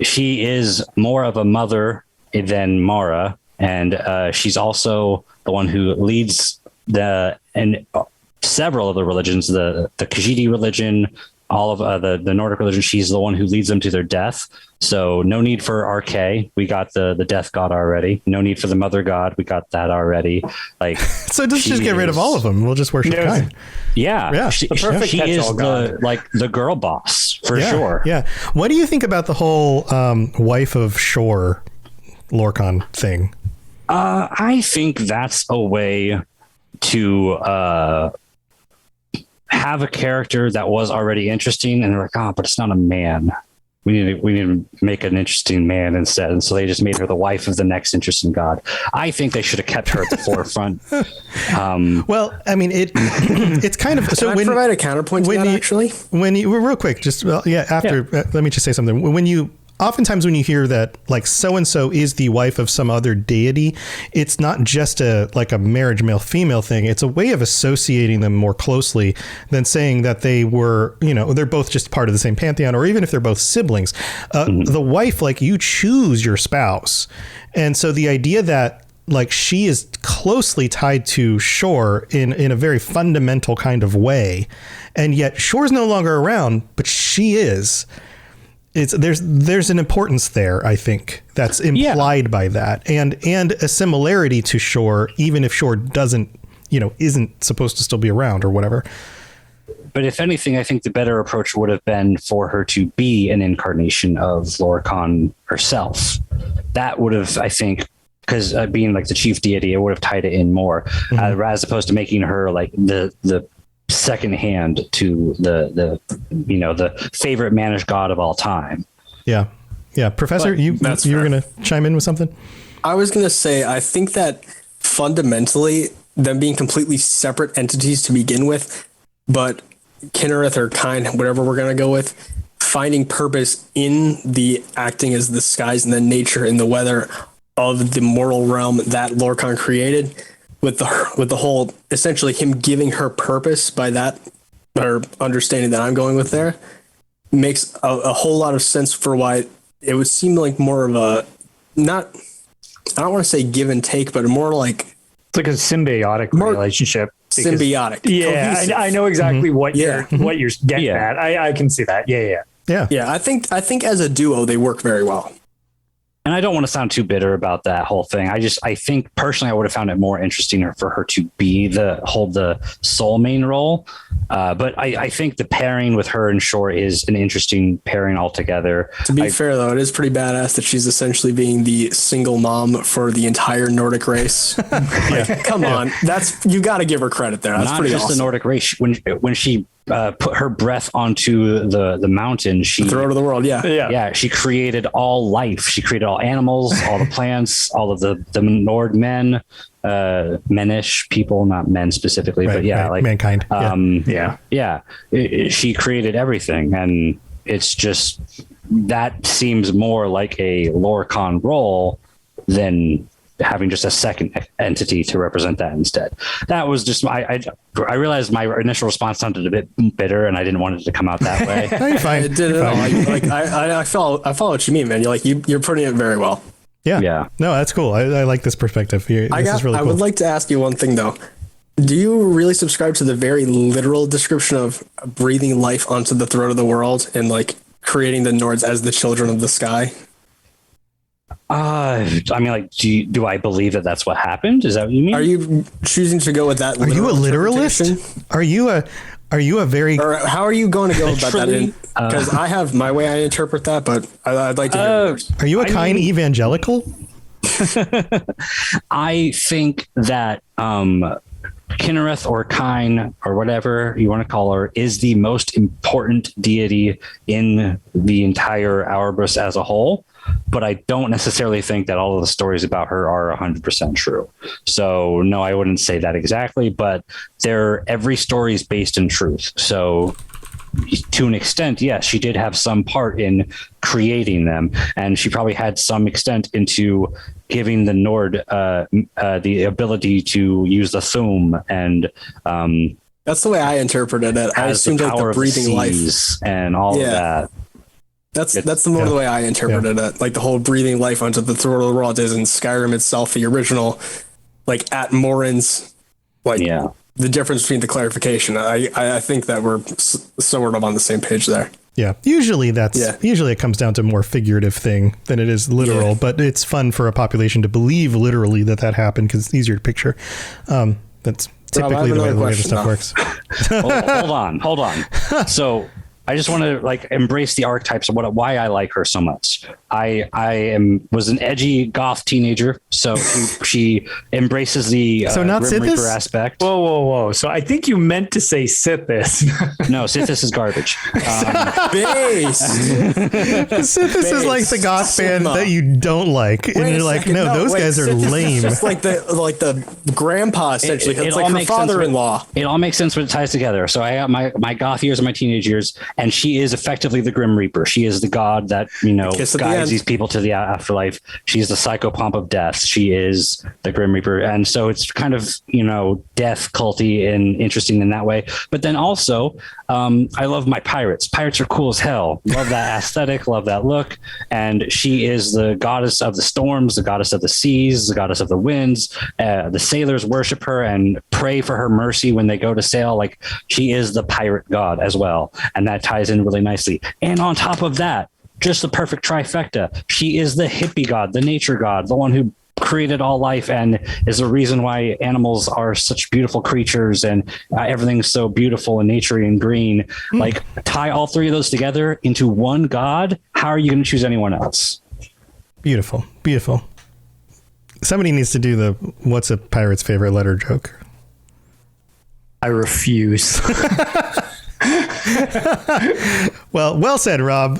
Speaker 7: she is more of a mother than Mara, and she's also the one who leads several of the religions, the Khajiit religion, all of the Nordic religion. She's the one who leads them to their death. So no need for RK. We got the death god already. No need for the mother god. We got that already. Like,
Speaker 2: so let's just get rid of all of them. We'll just worship Kine.
Speaker 7: Yeah. She is the girl boss for sure.
Speaker 2: Yeah. What do you think about the whole wife of Shor Lorcan thing?
Speaker 7: I think that's a way to have a character that was already interesting, and they're like, but it's not a man. We need to make an interesting man instead. And so they just made her the wife of the next interesting god. I think they should have kept her at the forefront.
Speaker 2: Well, I mean, it's kind of. So
Speaker 6: Can I provide a counterpoint to that, actually?
Speaker 2: When you real quick, let me just say something. Oftentimes when you hear that like so-and-so is the wife of some other deity, it's not just a marriage male-female thing. It's a way of associating them more closely than saying that they were, they're both just part of the same pantheon, or even if they're both siblings. The wife, like, you choose your spouse. And so the idea that like she is closely tied to Shor in a very fundamental kind of way, and yet Shor's no longer around, but she is. There's an importance there, I think, that's implied by that, and a similarity to Shor, even if Shor isn't supposed to still be around or whatever.
Speaker 7: But if anything, I think the better approach would have been for her to be an incarnation of Lorcan herself. That would have, I think, because being like the chief deity, it would have tied it in more, as opposed to making her like the second hand to the favorite Manish god of all time.
Speaker 2: Yeah. Professor, you were going to chime in with something?
Speaker 6: I was going to say, I think that fundamentally them being completely separate entities to begin with, but Kinnereth or Kine, whatever we're going to go with, finding purpose in the acting as the skies and the nature and the weather of the moral realm that Lorcan created, with the whole essentially him giving her purpose by that, or understanding that I'm going with there, makes a whole lot of sense for why it would seem like more of a not. I don't want to say give and take, but more like
Speaker 3: it's like a symbiotic relationship.
Speaker 6: Symbiotic.
Speaker 3: Yeah, I know exactly what you're getting at. I can see that. Yeah.
Speaker 6: I think as a duo they work very well.
Speaker 7: And I don't want to sound too bitter about that whole thing. I think personally I would have found it more interesting for her to hold the sole main role. But I think the pairing with her and Shore is an interesting pairing altogether.
Speaker 6: To be fair though, it is pretty badass that she's essentially being the single mom for the entire Nordic race. Come on, you got to give her credit there. That's
Speaker 7: not
Speaker 6: pretty
Speaker 7: just
Speaker 6: awesome.
Speaker 7: The Nordic race. When she put her breath onto the mountain, the
Speaker 6: throat of the world.
Speaker 7: Yeah. She created all life. She created all animals, all the plants, all of the Nord men, menish people, not men specifically, but like
Speaker 2: mankind.
Speaker 7: She created everything, and it's just that seems more like a Lorcan role than having just a second entity to represent that instead. That was just I realized my initial response sounded a bit bitter, and I didn't want it to come out that way.
Speaker 2: No, you're fine.
Speaker 6: It did it all. I follow what you mean, man. You're putting it very well.
Speaker 2: Yeah. No, that's cool. I like this perspective. This is really cool.
Speaker 6: I would like to ask you one thing though. Do you really subscribe to the very literal description of breathing life onto the throat of the world and like creating the Nords as the children of the sky?
Speaker 7: I mean, like, do I believe that that's what happened? Is that what you mean?
Speaker 6: Are you choosing to go with that?
Speaker 2: Are you a literalist? Are you a very?
Speaker 6: Or how are you going to go about that? Because I have my way I interpret that, but I'd like to hear yours.
Speaker 2: Are you a kind evangelical?
Speaker 7: I think that Kinnereth or Kine or whatever you want to call her is the most important deity in the entire Ouroboros as a whole. But I don't necessarily think that all of the stories about her are 100% true. So no, I wouldn't say that exactly, but every story is based in truth. So to an extent, yes, she did have some part in creating them, and she probably had some extent into giving the Nord the ability to use the Thum, and
Speaker 6: that's the way I interpreted it. I assumed like the breathing life
Speaker 7: and all of that.
Speaker 6: That's the more the way I interpreted it. Like the whole breathing life onto the throat of the world is in Skyrim itself, the original, like at Morin's, the difference between the clarification. I think that we're sort of on the same page there.
Speaker 2: Yeah. Usually it comes down to more figurative thing than it is literal, but it's fun for a population to believe literally that happened because it's easier to picture. That's typically the way the stuff works.
Speaker 7: Hold on. So I just want to embrace the archetypes of why I like her so much. I was an edgy goth teenager, so she embraces the
Speaker 2: not
Speaker 7: Grim
Speaker 2: Sithis?
Speaker 7: Reaper aspect.
Speaker 3: Whoa! So I think you meant to say Sithis.
Speaker 7: No, Sithis is garbage.
Speaker 2: Sithis is like the goth band that you don't like, and you're like, those guys are lame.
Speaker 6: It's like the grandpa essentially. It's like her father-in-law.
Speaker 7: It all makes sense when it ties together. So I got my goth years and my teenage years. And she is effectively the Grim Reaper. She is the god that, guides these people to the afterlife. She's the psychopomp of death. She is the Grim Reaper. And so it's kind of, death culty and interesting in that way. But then also, I love my pirates. Pirates are cool as hell. Love that aesthetic. Love that look. And she is the goddess of the storms, the goddess of the seas, the goddess of the winds. The sailors worship her and pray for her mercy when they go to sail. Like, she is the pirate god as well. And that ties in really nicely. And on top of that, just the perfect trifecta. She is the hippie god, the nature god, the one who created all life and is the reason why animals are such beautiful creatures and everything's so beautiful and naturey and green. Like, tie all three of those together into one god. How are you going to choose anyone else?
Speaker 2: Beautiful. Somebody needs to do the what's a pirate's favorite letter joke.
Speaker 3: I refuse.
Speaker 2: Well said, Rob.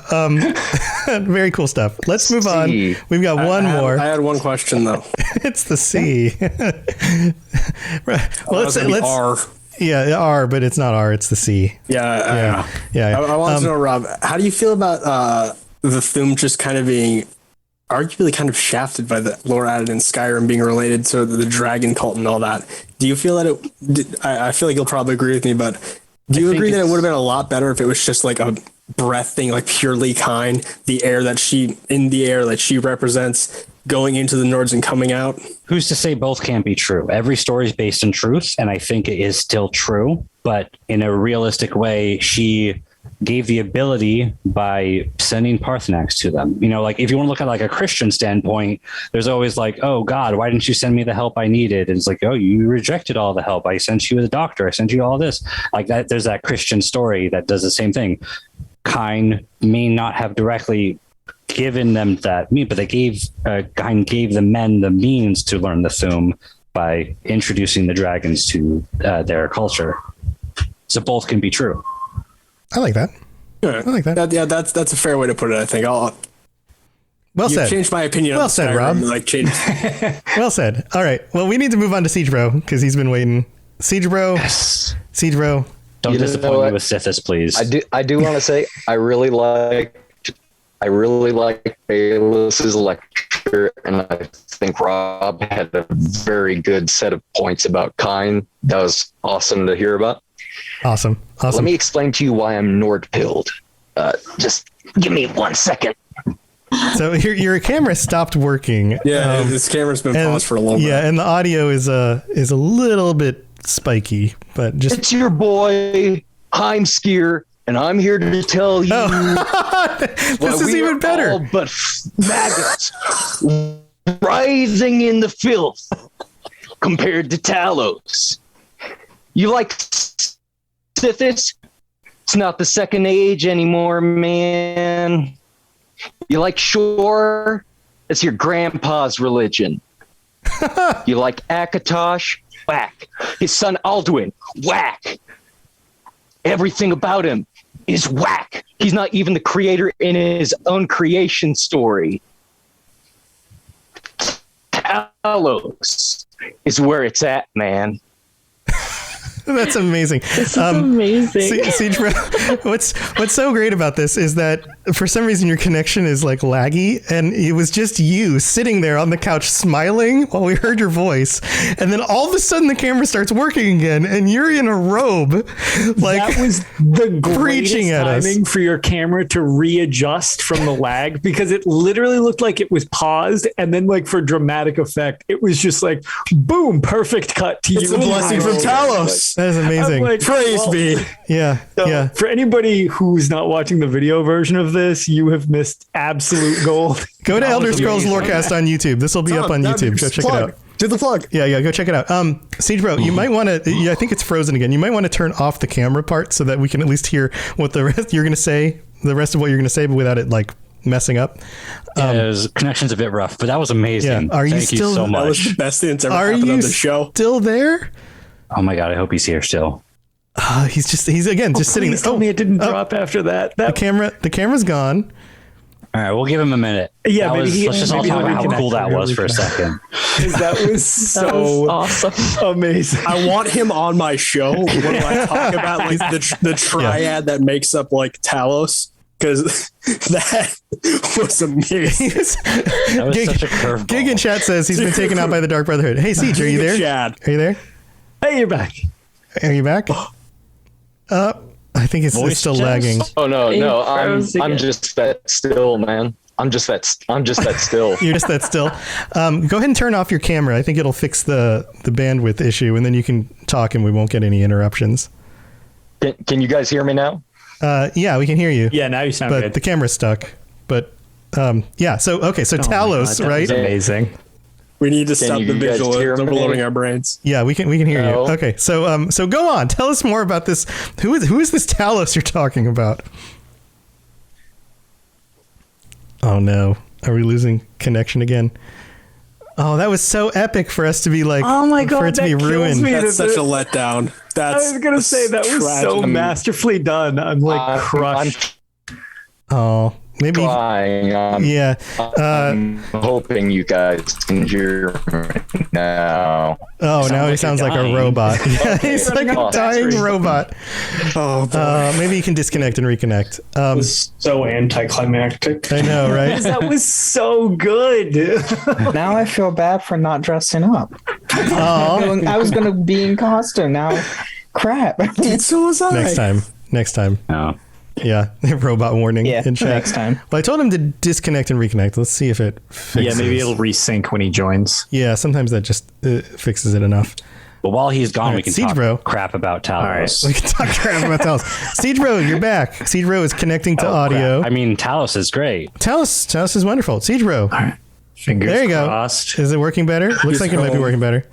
Speaker 2: Very cool stuff. Let's move on. We've got one more.
Speaker 6: I had one question though.
Speaker 2: It's the C. Well, let's
Speaker 6: R.
Speaker 2: Yeah, R, but it's not R. It's the C.
Speaker 6: Yeah. I want to know, Rob, how do you feel about the Thum just kind of being arguably kind of shafted by the lore added in Skyrim being related to the dragon cult and all that. Do you feel that I feel like you'll probably agree with me, but do you agree that it would have been a lot better if it was just like a breath thing, like purely Kine, the air that she represents, going into the Nords and coming out?
Speaker 7: Who's to say both can't be true? Every story is based in truth, and I think it is still true, but in a realistic way, she gave the ability by sending Parthenax to them. You know, like if you want to look at like a Christian standpoint, there's always like, oh God, why didn't you send me the help I needed? And it's like, oh, you rejected all the help. I sent you a doctor. I sent you all this. Like that. There's that Christian story that does the same thing. Kine may not have directly given them that, but they Kine gave the men the means to learn the Thu'um by introducing the dragons to their culture. So both can be true.
Speaker 2: I like that.
Speaker 6: Yeah.
Speaker 2: I like that.
Speaker 6: Yeah, that's a fair way to put it, I think.
Speaker 2: Well said.
Speaker 6: You've changed my opinion.
Speaker 2: Well said, Rob. Well said. All right. Well, we need to move on to Seigbro because he's been waiting. Seigbro.
Speaker 7: Yes.
Speaker 2: Seigbro.
Speaker 7: Don't disappoint me with Sithis, please.
Speaker 5: I do want to say I really like Baelis's lecture, and I think Rob had a very good set of points about Kine. That was awesome to hear about.
Speaker 2: Awesome.
Speaker 5: Let me explain to you why I'm Nord-pilled. Just give me 1 second.
Speaker 2: So your camera stopped working.
Speaker 6: Yeah, this camera's been paused for a long time.
Speaker 2: Yeah, and the audio is a little bit spiky, but just
Speaker 5: it's your boy Heimskier, and I'm here to tell you
Speaker 2: this is even better.
Speaker 5: All but maggots rising in the filth compared to Talos. You like Sithis? It's not the second age anymore, man. You like Shore? It's your grandpa's religion. You like Akatosh? Whack. His son Alduin? Whack. Everything about him is whack. He's not even the creator in his own creation story. Talos is where it's at, man.
Speaker 2: That's amazing.
Speaker 8: This is amazing.
Speaker 2: Seigbro, what's so great about this is that for some reason your connection is like laggy, and it was just you sitting there on the couch smiling while we heard your voice, and then all of a sudden the camera starts working again, and you're in a robe, like
Speaker 3: that was the
Speaker 2: preaching at us.
Speaker 3: timing for your camera to readjust from the lag, because it literally looked like it was paused, and then like for dramatic effect, it was just like boom, perfect cut to you.
Speaker 6: It's a blessing from Talos.
Speaker 2: That is amazing.
Speaker 3: Like,
Speaker 6: Praise be.
Speaker 2: Yeah.
Speaker 3: So
Speaker 2: yeah.
Speaker 3: For anybody who's not watching the video version of this, you have missed absolute gold.
Speaker 2: Go to Elder Scrolls Lorecast on YouTube. This will be up on YouTube. Go check it out.
Speaker 6: Do the plug.
Speaker 2: Yeah, go check it out. Seigbro, you might want to. I think it's frozen again. You might want to turn off the camera part so that we can at least hear what the rest you're going to say, the rest of what you're going to say, but without it like messing up.
Speaker 7: His connection's a bit rough, but that was amazing.
Speaker 2: Yeah.
Speaker 7: Thank you so much.
Speaker 6: That was the best thing that's ever happened on the show.
Speaker 2: Still there?
Speaker 7: Oh my God, I hope he's here still.
Speaker 2: He's again just sitting there.
Speaker 3: Tell me it didn't drop after that.
Speaker 2: The camera's gone.
Speaker 7: All right, we'll give him a minute.
Speaker 3: Yeah,
Speaker 7: let's just all talk about how cool that was for a second.
Speaker 3: That was so
Speaker 8: awesome,
Speaker 3: amazing.
Speaker 6: I want him on my show when I talk about like the triad that makes up like Talos, because that was amazing.
Speaker 7: That was such a curveball.
Speaker 2: Gig in chat says he's been taken out by the Dark Brotherhood. Hey, Siege, are you there?
Speaker 6: Chad.
Speaker 2: Are you there?
Speaker 3: Hey, you're back.
Speaker 2: Are you back? I think it's still lagging.
Speaker 5: Oh no, I'm just that still, man. I'm just that still.
Speaker 2: You're just that still. Go ahead and turn off your camera. I think it'll fix the bandwidth issue, and then you can talk, and we won't get any interruptions.
Speaker 5: Can you guys hear me now?
Speaker 2: Yeah, we can hear you.
Speaker 3: Yeah, now you sound
Speaker 2: but
Speaker 3: good.
Speaker 2: The camera's stuck. But yeah, so Talos, right?
Speaker 3: That was amazing.
Speaker 6: We need to stop the visual overloading our brains.
Speaker 2: Yeah, we can hear you. Okay, so go on. Tell us more about this. Who is this Talos you're talking about? Oh no, are we losing connection again? Oh, that was so epic for us to be like.
Speaker 3: Oh my God,
Speaker 2: for it to be ruined.
Speaker 6: That's such a letdown.
Speaker 3: I was gonna say that was so masterfully done. I'm like crushed.
Speaker 2: Oh Maybe.
Speaker 10: Flying. I'm hoping you guys can hear me now.
Speaker 2: Oh, now he sounds like a robot. Yeah, he's like a dying robot. Oh, maybe you can disconnect and reconnect.
Speaker 9: It was so anticlimactic.
Speaker 2: I know, right?
Speaker 3: That was so good.
Speaker 4: Now I feel bad for not dressing up. I was going to be in costume. Now, crap.
Speaker 6: So was I.
Speaker 2: Next time.
Speaker 7: No.
Speaker 2: Yeah, robot warning in chat.
Speaker 4: Next time.
Speaker 2: Well, I told him to disconnect and reconnect. Let's see if it fixes.
Speaker 3: Yeah, maybe it'll resync when he joins.
Speaker 2: Yeah, sometimes that just fixes it enough.
Speaker 7: But while he's gone, we can
Speaker 2: Seigbro.
Speaker 7: talk crap about Talos.
Speaker 2: We can talk crap about Talos. Seigbro, you're back. Seigbro is connecting to audio.
Speaker 7: Crap. I mean, Talos is great.
Speaker 2: Talos is wonderful. Seigbro.
Speaker 3: All right. Fingers
Speaker 2: there you
Speaker 3: crossed.
Speaker 2: Go. Is it working better? Looks like it might be working better.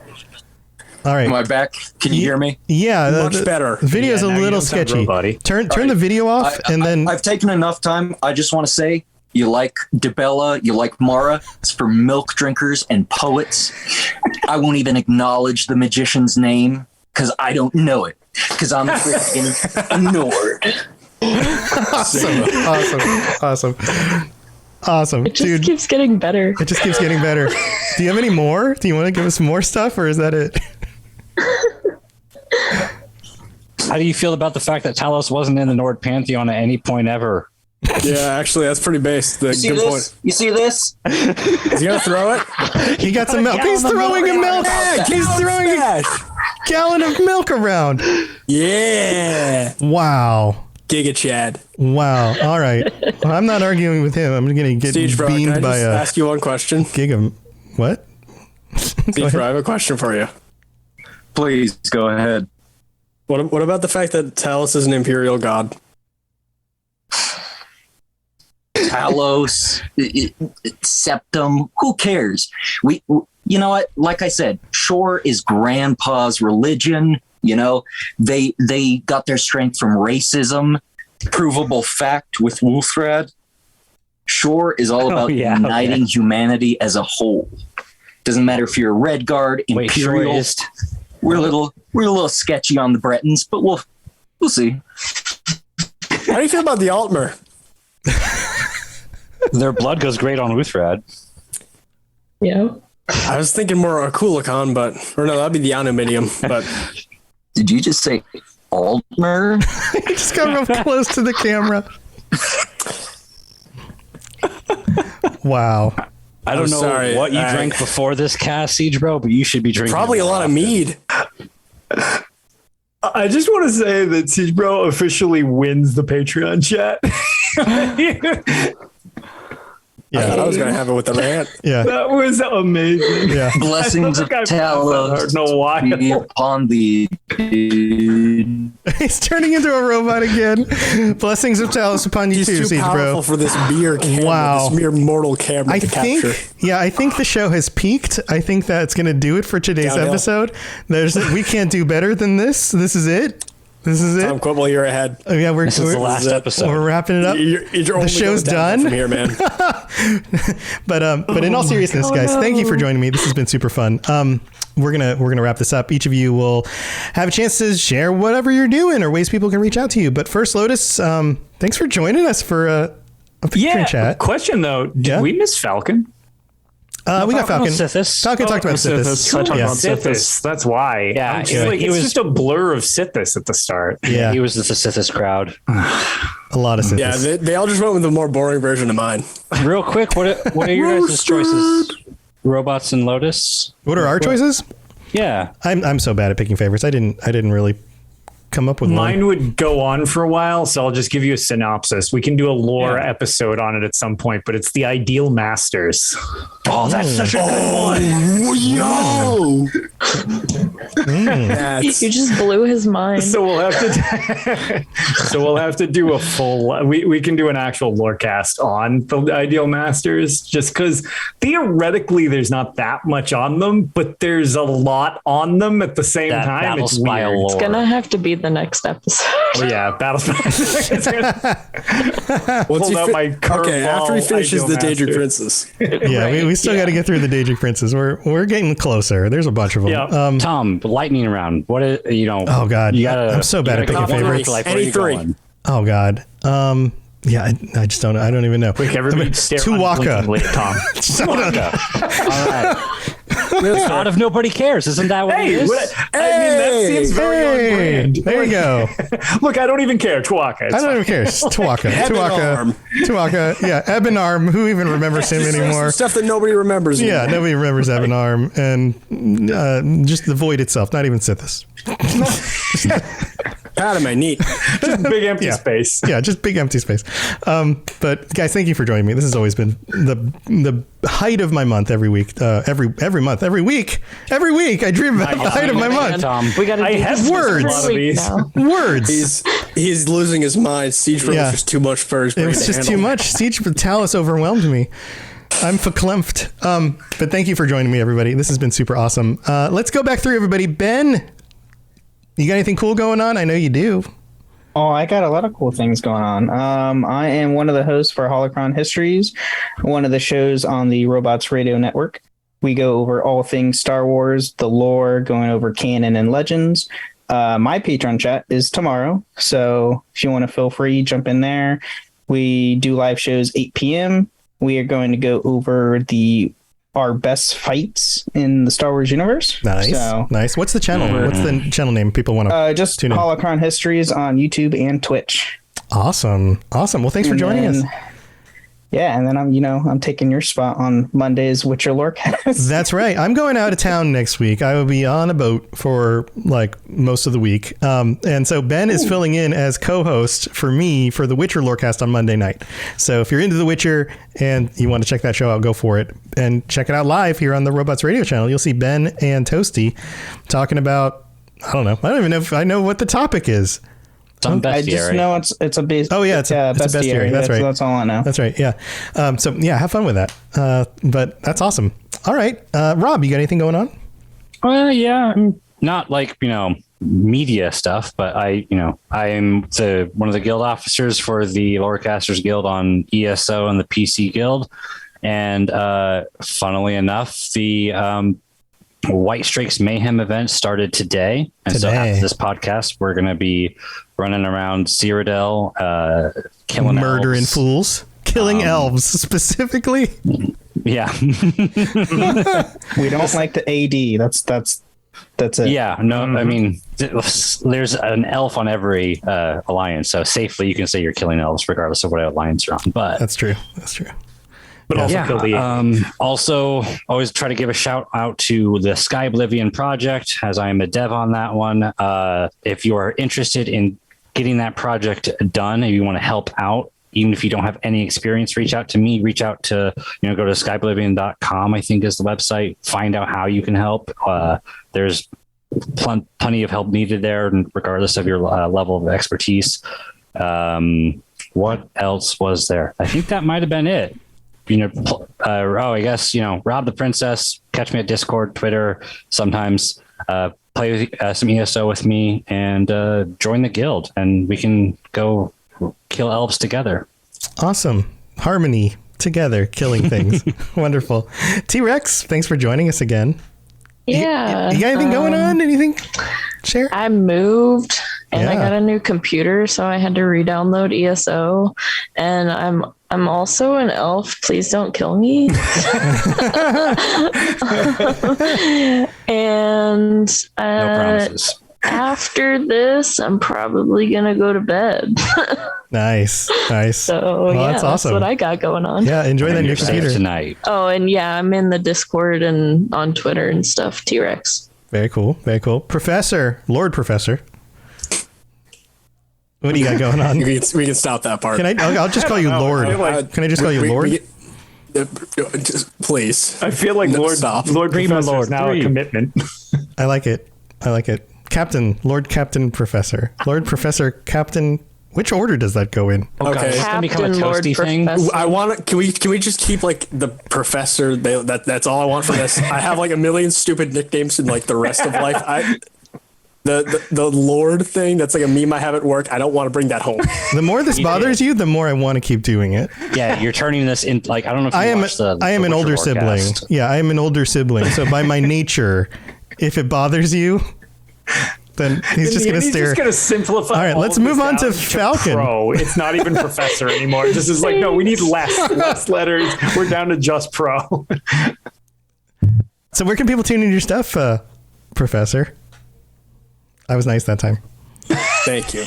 Speaker 2: All right.
Speaker 10: Am I back? Can you hear me?
Speaker 2: Yeah,
Speaker 6: much better.
Speaker 2: The video's a little sketchy. Turn the video off, and then
Speaker 10: I've taken enough time. I just want to say, you like Debella, you like Mara. It's for milk drinkers and poets. I won't even acknowledge the magician's name because I don't know it. Because I'm freaking a Nord.
Speaker 2: Awesome.
Speaker 8: It just keeps getting better.
Speaker 2: It just keeps getting better. Do you have any more? Do you want to give us more stuff, or is that it?
Speaker 7: How do you feel about the fact that Talos wasn't in the Nord Pantheon at any point ever?
Speaker 6: Yeah, actually, that's pretty base.
Speaker 10: You see this? You see this?
Speaker 6: Is he gonna throw it?
Speaker 2: He got some milk. He's throwing a milk. He's throwing a gallon of milk around.
Speaker 6: Yeah.
Speaker 2: Wow.
Speaker 6: Giga Chad.
Speaker 2: Wow. All right. Well, I'm not arguing with him. I'm going to get
Speaker 6: Seigbro,
Speaker 2: beamed
Speaker 6: can I
Speaker 2: by
Speaker 6: just ask you one question?
Speaker 2: Giga. What?
Speaker 6: Seigbro, I have a question for you.
Speaker 10: Please go ahead.
Speaker 6: What about the fact that Talos is an imperial god?
Speaker 10: Talos, Septum, who cares? We, you know what? Like I said, Shore is Grandpa's religion. You know, they got their strength from racism. Provable fact with Wulthrad. Shore is all about uniting humanity as a whole. Doesn't matter if you're a Red Guard, Imperialist. We're a little sketchy on the Bretons, but we'll see.
Speaker 6: How do you feel about the Altmer?
Speaker 7: Their blood goes great on Wulthrad.
Speaker 8: Yeah.
Speaker 6: I was thinking more Akulikon, or no, that'd be the Anumidium, but.
Speaker 10: Did you just say Altmer?
Speaker 2: He just got real close to the camera. Wow.
Speaker 7: I don't know what you drank before this cast, Seigbro, but you should be drinking.
Speaker 6: Probably a lot of mead.
Speaker 3: I just want to say that Seigbro officially wins the Patreon chat.
Speaker 10: Yeah,
Speaker 6: I thought I was going to have it with the rant.
Speaker 2: Yeah,
Speaker 3: that was amazing.
Speaker 2: Yeah,
Speaker 10: blessings of Talos be upon thee.
Speaker 2: He's turning into a robot again. Blessings of Talos upon you too,
Speaker 6: too powerful for this mere camera, this mere mortal camera to capture.
Speaker 2: I think the show has peaked. I think that's going to do it for today's episode. We can't do better than this. This is it. This is it.
Speaker 6: Tom Quibble, you're ahead.
Speaker 2: Oh, yeah,
Speaker 7: this is the last episode.
Speaker 2: We're wrapping it up. The show's done
Speaker 6: from here, man.
Speaker 2: but in all seriousness, guys, thank you for joining me. This has been super fun. We're gonna wrap this up. Each of you will have a chance to share whatever you're doing or ways people can reach out to you. But first, Lotus, thanks for joining us for a Patreon chat.
Speaker 3: Question though, did we miss Falcon?
Speaker 2: We got Falcon. Falcon talked about
Speaker 3: Sithis. Sithis. That's why.
Speaker 7: Yeah,
Speaker 3: it's just a blur of Sithis at the start.
Speaker 2: Yeah,
Speaker 7: he was the Sithis crowd.
Speaker 2: A lot of Sithis.
Speaker 6: Yeah, they all just went with the more boring version of mine.
Speaker 7: Real quick, what are your guys' choices? Robots and Lotus.
Speaker 2: What are our choices?
Speaker 7: Yeah,
Speaker 2: I'm so bad at picking favorites. I didn't really come up with
Speaker 3: mine. Would go on for a while, so I'll just give you a synopsis. We can do a lore episode on it at some point, but it's the Ideal Masters.
Speaker 7: Oh, that's such a good one.
Speaker 6: Yo!
Speaker 8: You just blew his mind.
Speaker 3: So we'll have to do a full. We can do an actual lore cast on the Ideal Masters, just because theoretically there's not that much on them, but there's a lot on them at the same time. It's weird.
Speaker 8: It's gonna have to be the next episode.
Speaker 3: Oh yeah,
Speaker 6: Once after he finishes the Daedric Princes.
Speaker 2: Yeah, we still got to get through the Daedric Princes. We're getting closer. There's a bunch of them.
Speaker 3: Yeah.
Speaker 7: Tom, lightning round. What is,
Speaker 2: Oh God,
Speaker 7: you gotta,
Speaker 2: I'm so bad at picking favorites.
Speaker 7: Any three.
Speaker 2: Oh God. Yeah, I just don't. I don't even know.
Speaker 3: Quick, everybody stare
Speaker 2: Tuwaka.
Speaker 3: unblinkingly at Tom.
Speaker 7: All right. God if nobody cares, isn't that what it is?
Speaker 3: That seems very on brand.
Speaker 2: There you go.
Speaker 3: Look, I don't even care. Tuwaka.
Speaker 2: I don't even care. It's Tuwaka. Tuwaka. Yeah, Ebenarm. Who even remembers him anymore?
Speaker 6: Stuff that nobody remembers.
Speaker 2: Yeah, nobody remembers Ebenarm. And just the void itself, not even Sithis.
Speaker 6: Padme, neat.
Speaker 3: Just big empty space.
Speaker 2: Yeah, just big empty space. But guys, thank you for joining me. This has always been the height of my month every week. Every month, every week. I dream about the height of my month.
Speaker 7: Tom,
Speaker 8: We got to
Speaker 2: have words.
Speaker 6: He's losing his mind. Seigbro was just too much for his brain.
Speaker 2: It was just too much. Siege with Talus overwhelmed me. I'm verklempt. But thank you for joining me, everybody. This has been super awesome. Let's go back through everybody. Ben, you got anything cool going on? I know you do.
Speaker 4: Oh, I got a lot of cool things going on. I am one of the hosts for Holocron Histories, one of the shows on the Robots Radio Network. We go over all things Star Wars, the lore, going over canon and legends. My Patron chat is tomorrow, so if you want to feel free, jump in there. We do live shows 8 p.m. We are going to go over our best fights in the Star Wars universe.
Speaker 2: Nice. What's the channel? What's the channel name? People want to
Speaker 4: just Holocron Histories on YouTube and Twitch.
Speaker 2: Awesome. Well, thanks for joining us.
Speaker 4: Yeah, and then I'm taking your spot on Monday's Witcher Lorecast.
Speaker 2: That's right. I'm going out of town next week. I will be on a boat for like most of the week. And so Ben is filling in as co-host for me for the Witcher Lorecast on Monday night. So if you're into The Witcher and you want to check that show out, go for it. And check it out live here on the Robots Radio channel. You'll see Ben and Toasty talking about, I don't even know if I know what the topic is.
Speaker 4: I just know it's a base.
Speaker 2: Oh yeah, it's a bestiary. That's right.
Speaker 4: That's all I know.
Speaker 2: That's right. Yeah. So yeah, have fun with that. But that's awesome. All right, Rob, you got anything going on?
Speaker 7: Well, yeah, not like media stuff, but I'm one of the guild officers for the Lorecasters Guild on ESO and the PC Guild, and funnily enough, the White Strikes Mayhem event started today. And so after this podcast, we're going to be running around Cyrodiil, killing
Speaker 2: murdering
Speaker 7: elves.
Speaker 2: Fools, killing elves specifically.
Speaker 7: Yeah.
Speaker 4: We don't like the AD. That's it.
Speaker 7: Yeah. No, I mean, there's an elf on every alliance. So safely you can say you're killing elves regardless of what alliance you're on. But
Speaker 2: That's true.
Speaker 3: But also kill the
Speaker 7: also always try to give a shout out to the Sky Oblivion project, as I am a dev on that one. If you are interested in getting that project done, if you want to help out, even if you don't have any experience, reach out to me, go to skyoblivion.com, I think is the website, find out how you can help. There's plenty of help needed there, regardless of your level of expertise. What else was there? I think that might have been it. I guess, Rob the Princess, catch me at Discord, Twitter, sometimes play some ESO with me and join the guild, and we can go kill elves together.
Speaker 2: Awesome. Harmony together, killing things. Wonderful. T-Rex, thanks for joining us again.
Speaker 8: Yeah.
Speaker 2: You got anything going on? Anything? Share?
Speaker 8: I moved and I got a new computer, so I had to re-download ESO. And I'm also an elf. Please don't kill me. And
Speaker 7: no promises.
Speaker 8: After this, I'm probably gonna go to bed.
Speaker 2: Nice.
Speaker 8: So
Speaker 2: that's awesome.
Speaker 8: That's what I got going on.
Speaker 2: Yeah, enjoy that new computer
Speaker 7: tonight.
Speaker 8: Oh, and yeah, I'm in the Discord and on Twitter and stuff. T-Rex.
Speaker 2: Very cool. Professor, Lord Professor. What do you got going on?
Speaker 6: We can stop that part.
Speaker 2: I'll just call you Lord. Can I just call you Lord?
Speaker 6: Please.
Speaker 3: I feel like Lord Professor is now a commitment.
Speaker 2: I like it. Captain, Lord Captain Professor. Lord Professor Captain. Which order does that go in?
Speaker 6: Okay.
Speaker 7: It's gonna become a toasty thing.
Speaker 6: I want to. Can we just keep like the professor? That's all I want for this. I have like a million stupid nicknames in like the rest of life. The Lord thing, that's like a meme I have at work. I don't want to bring that home.
Speaker 2: The more this bothers you, the more I want to keep doing it.
Speaker 7: Yeah, you're turning this in like I don't know if you
Speaker 2: I am an older sibling. Yeah, I am an older sibling. So by my nature, if it bothers you, then he's just going to stare.
Speaker 3: He's just going to simplify.
Speaker 2: All right, let's move on to Falcon.
Speaker 3: Pro. It's not even professor anymore. This is like, no, we need less letters. We're down to just pro.
Speaker 2: So where can people tune in your stuff, Professor? I was nice that time.
Speaker 6: Thank you.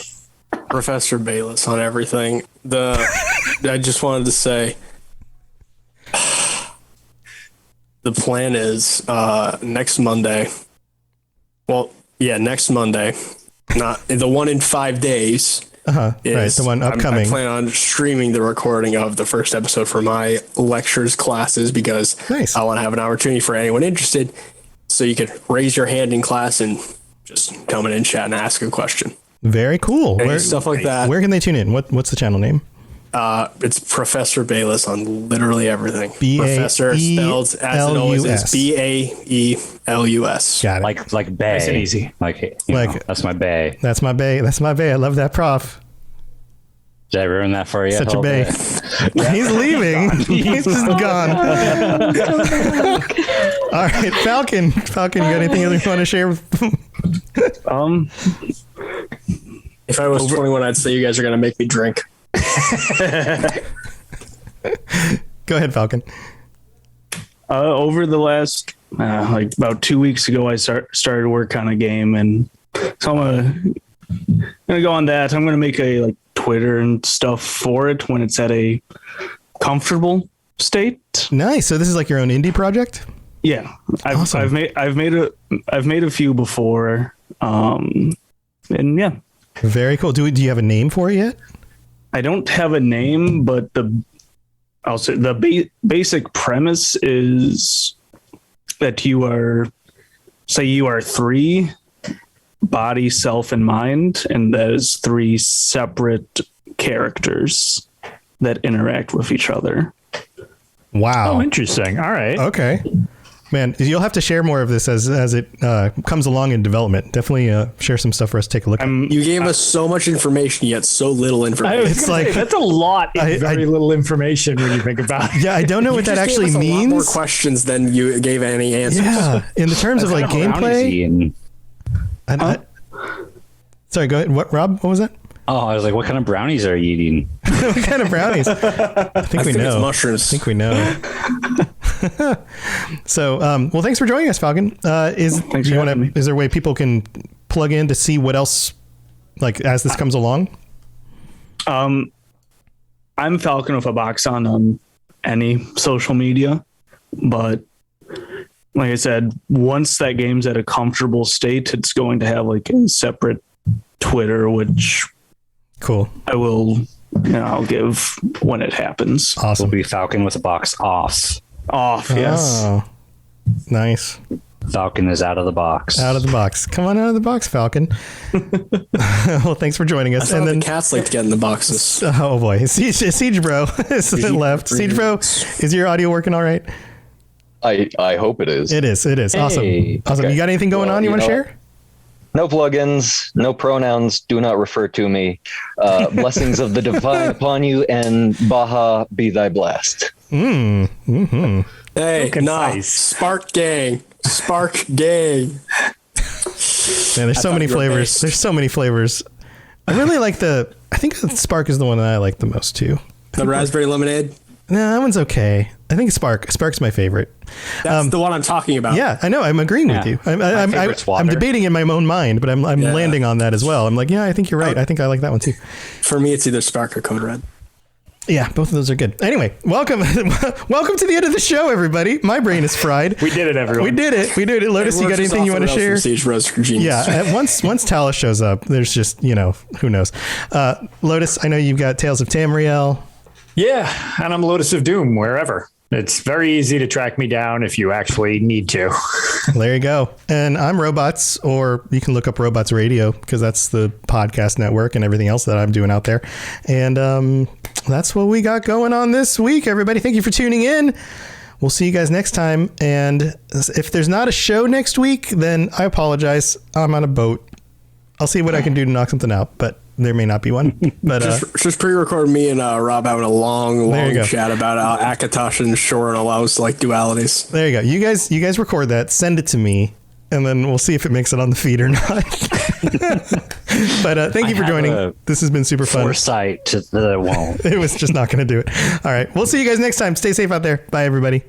Speaker 6: Professor Bayless on everything. I just wanted to say the plan is next Monday. Well, yeah, next Monday. Not the one in 5 days.
Speaker 2: Right, the one upcoming.
Speaker 6: I plan on streaming the recording of the first episode for my lectures classes because I want to have an opportunity for anyone interested. So you could raise your hand in class and just come in and chat and ask a question.
Speaker 2: Very cool.
Speaker 6: Stuff like that.
Speaker 2: Where can they tune in? What's the channel name?
Speaker 6: It's Professor Bayless on literally everything.
Speaker 2: Professor
Speaker 6: spelled as it always is. Baelus.
Speaker 2: Got it.
Speaker 7: Like Bay.
Speaker 3: Nice and easy.
Speaker 7: That's my Bay.
Speaker 2: That's my Bay. That's my Bay. I love that prof.
Speaker 7: Did I ruin that for you?
Speaker 2: Such a Bay. He's leaving. He's just gone. All right, Falcon, you got anything you want to share?
Speaker 6: If I was 21, I'd say you guys are going to make me drink.
Speaker 2: Go ahead, Falcon.
Speaker 9: Over the last, like about 2 weeks ago, I started work on a game, and so I'm gonna go on that. I'm gonna make a Twitter and stuff for it when it's at a comfortable state.
Speaker 2: Nice. So this is like your own indie project?
Speaker 9: Yeah,
Speaker 2: Awesome.
Speaker 9: I've made a few before, and yeah.
Speaker 2: Very cool. Do you have a name for it yet?
Speaker 9: I don't have a name, but I'll say the basic premise is that you are three, body, self, and mind, and that is three separate characters that interact with each other.
Speaker 2: Wow.
Speaker 3: Oh, interesting. All right.
Speaker 2: Okay. Man, you'll have to share more of this as it comes along in development. Definitely share some stuff for us to take a look at.
Speaker 6: You gave us so much information, yet so little information.
Speaker 2: It's like
Speaker 3: that's a lot in very little information when you think about it.
Speaker 2: Yeah, I don't know what that actually means.
Speaker 6: A lot more questions than you gave any answers.
Speaker 2: Yeah, in the terms of gameplay. Sorry, go ahead. What, Rob? What was that?
Speaker 7: Oh, I was like, what kind of brownies are you eating?
Speaker 2: What kind of brownies? I think we know.
Speaker 6: It's mushrooms.
Speaker 2: I think we know. So, well, thanks for joining us, Falcon. Is there a way people can plug in to see what else, as this comes along?
Speaker 9: I'm Falcon with a box on any social media, but like I said, once that game's at a comfortable state, it's going to have a separate Twitter, which
Speaker 2: cool.
Speaker 9: I will, I'll give when it happens.
Speaker 2: Awesome.
Speaker 7: Will be Falcon with a box off.
Speaker 9: Yes.
Speaker 2: Oh, nice.
Speaker 7: Falcon is out of the box.
Speaker 2: Out of the box. Come on out of the box, Falcon. Well, thanks for joining us.
Speaker 6: And then the cats like to get in the boxes.
Speaker 2: Oh boy, Seigbro is left. Seigbro, is your audio working all right?
Speaker 11: I hope it is.
Speaker 2: It is. Awesome.
Speaker 11: Okay.
Speaker 2: You got anything going on you want to share?
Speaker 11: No plugins, no pronouns, do not refer to me. Blessings of the divine upon you, and Baha be thy blessed.
Speaker 2: Mm-hmm.
Speaker 6: Hey, nice. Spark gang. Man,
Speaker 2: there's so many flavors. There's so many flavors. I really like I think Spark is the one that I like the most too.
Speaker 6: The raspberry lemonade?
Speaker 2: No, that one's okay. I think Spark's my favorite.
Speaker 6: That's the one I'm talking about.
Speaker 2: Yeah, I know. I'm agreeing with you. I'm debating in my own mind, but I'm landing on that as well. I'm like, yeah, I think you're right. I think I like that one too.
Speaker 6: For me, it's either Spark or Code Red.
Speaker 2: Yeah, both of those are good. Anyway, welcome to the end of the show, everybody. My brain is fried.
Speaker 3: We did it, everyone.
Speaker 2: We did it. Lotus, you got anything you want to share? Yeah, once Talos shows up, there's just, who knows. Lotus, I know you've got Tales of Tamriel.
Speaker 3: Yeah, and I'm Lotus of Doom, wherever. It's very easy to track me down if you actually need to.
Speaker 2: There you go. And I'm Robots, or you can look up Robots Radio, because that's the podcast network and everything else that I'm doing out there. And that's what we got going on this week, everybody. Thank you for tuning in. We'll see you guys next time. And if there's not a show next week, then I apologize. I'm on a boat. I'll see what I can do to knock something out, but there may not be one. But
Speaker 6: just pre-record me and Rob having a long chat about Akatosh and Shore and allows dualities.
Speaker 2: There you go. You guys record that, send it to me, and then we'll see if it makes it on the feed or not. But thank you for joining. This has been super fun.
Speaker 7: Foresight to that it won't.
Speaker 2: It was just not going to do it. All right. We'll see you guys next time. Stay safe out there. Bye, everybody.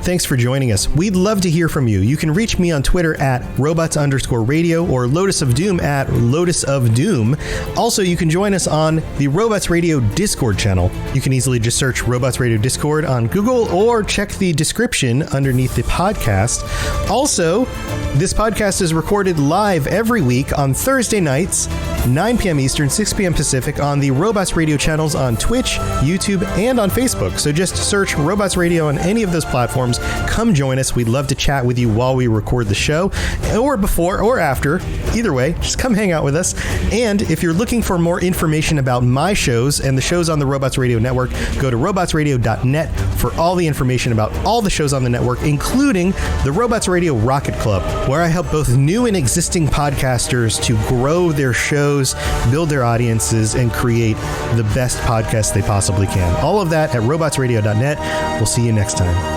Speaker 2: Thanks for joining us. We'd love to hear from you. You can reach me on Twitter at robots_radio or Lotus of Doom at Lotus of Doom. Also, you can join us on the Robots Radio Discord channel. You can easily just search Robots Radio Discord on Google or check the description underneath the podcast. Also, this podcast is recorded live every week on Thursday nights, 9 p.m. Eastern, 6 p.m. Pacific on the Robots Radio channels on Twitch, YouTube, and on Facebook. So just search Robots Radio on any of those platforms. Come join us. We'd love to chat with you while we record the show, or before or after. Either way, just come hang out with us. And if you're looking for more information about my shows and the shows on the Robots Radio Network, go to robotsradio.net for all the information about all the shows on the network, including the Robots Radio Rocket Club, where I help both new and existing podcasters to grow their shows, build their audiences, and create the best podcast they possibly can. All of that at robotsradio.net. We'll see you next time.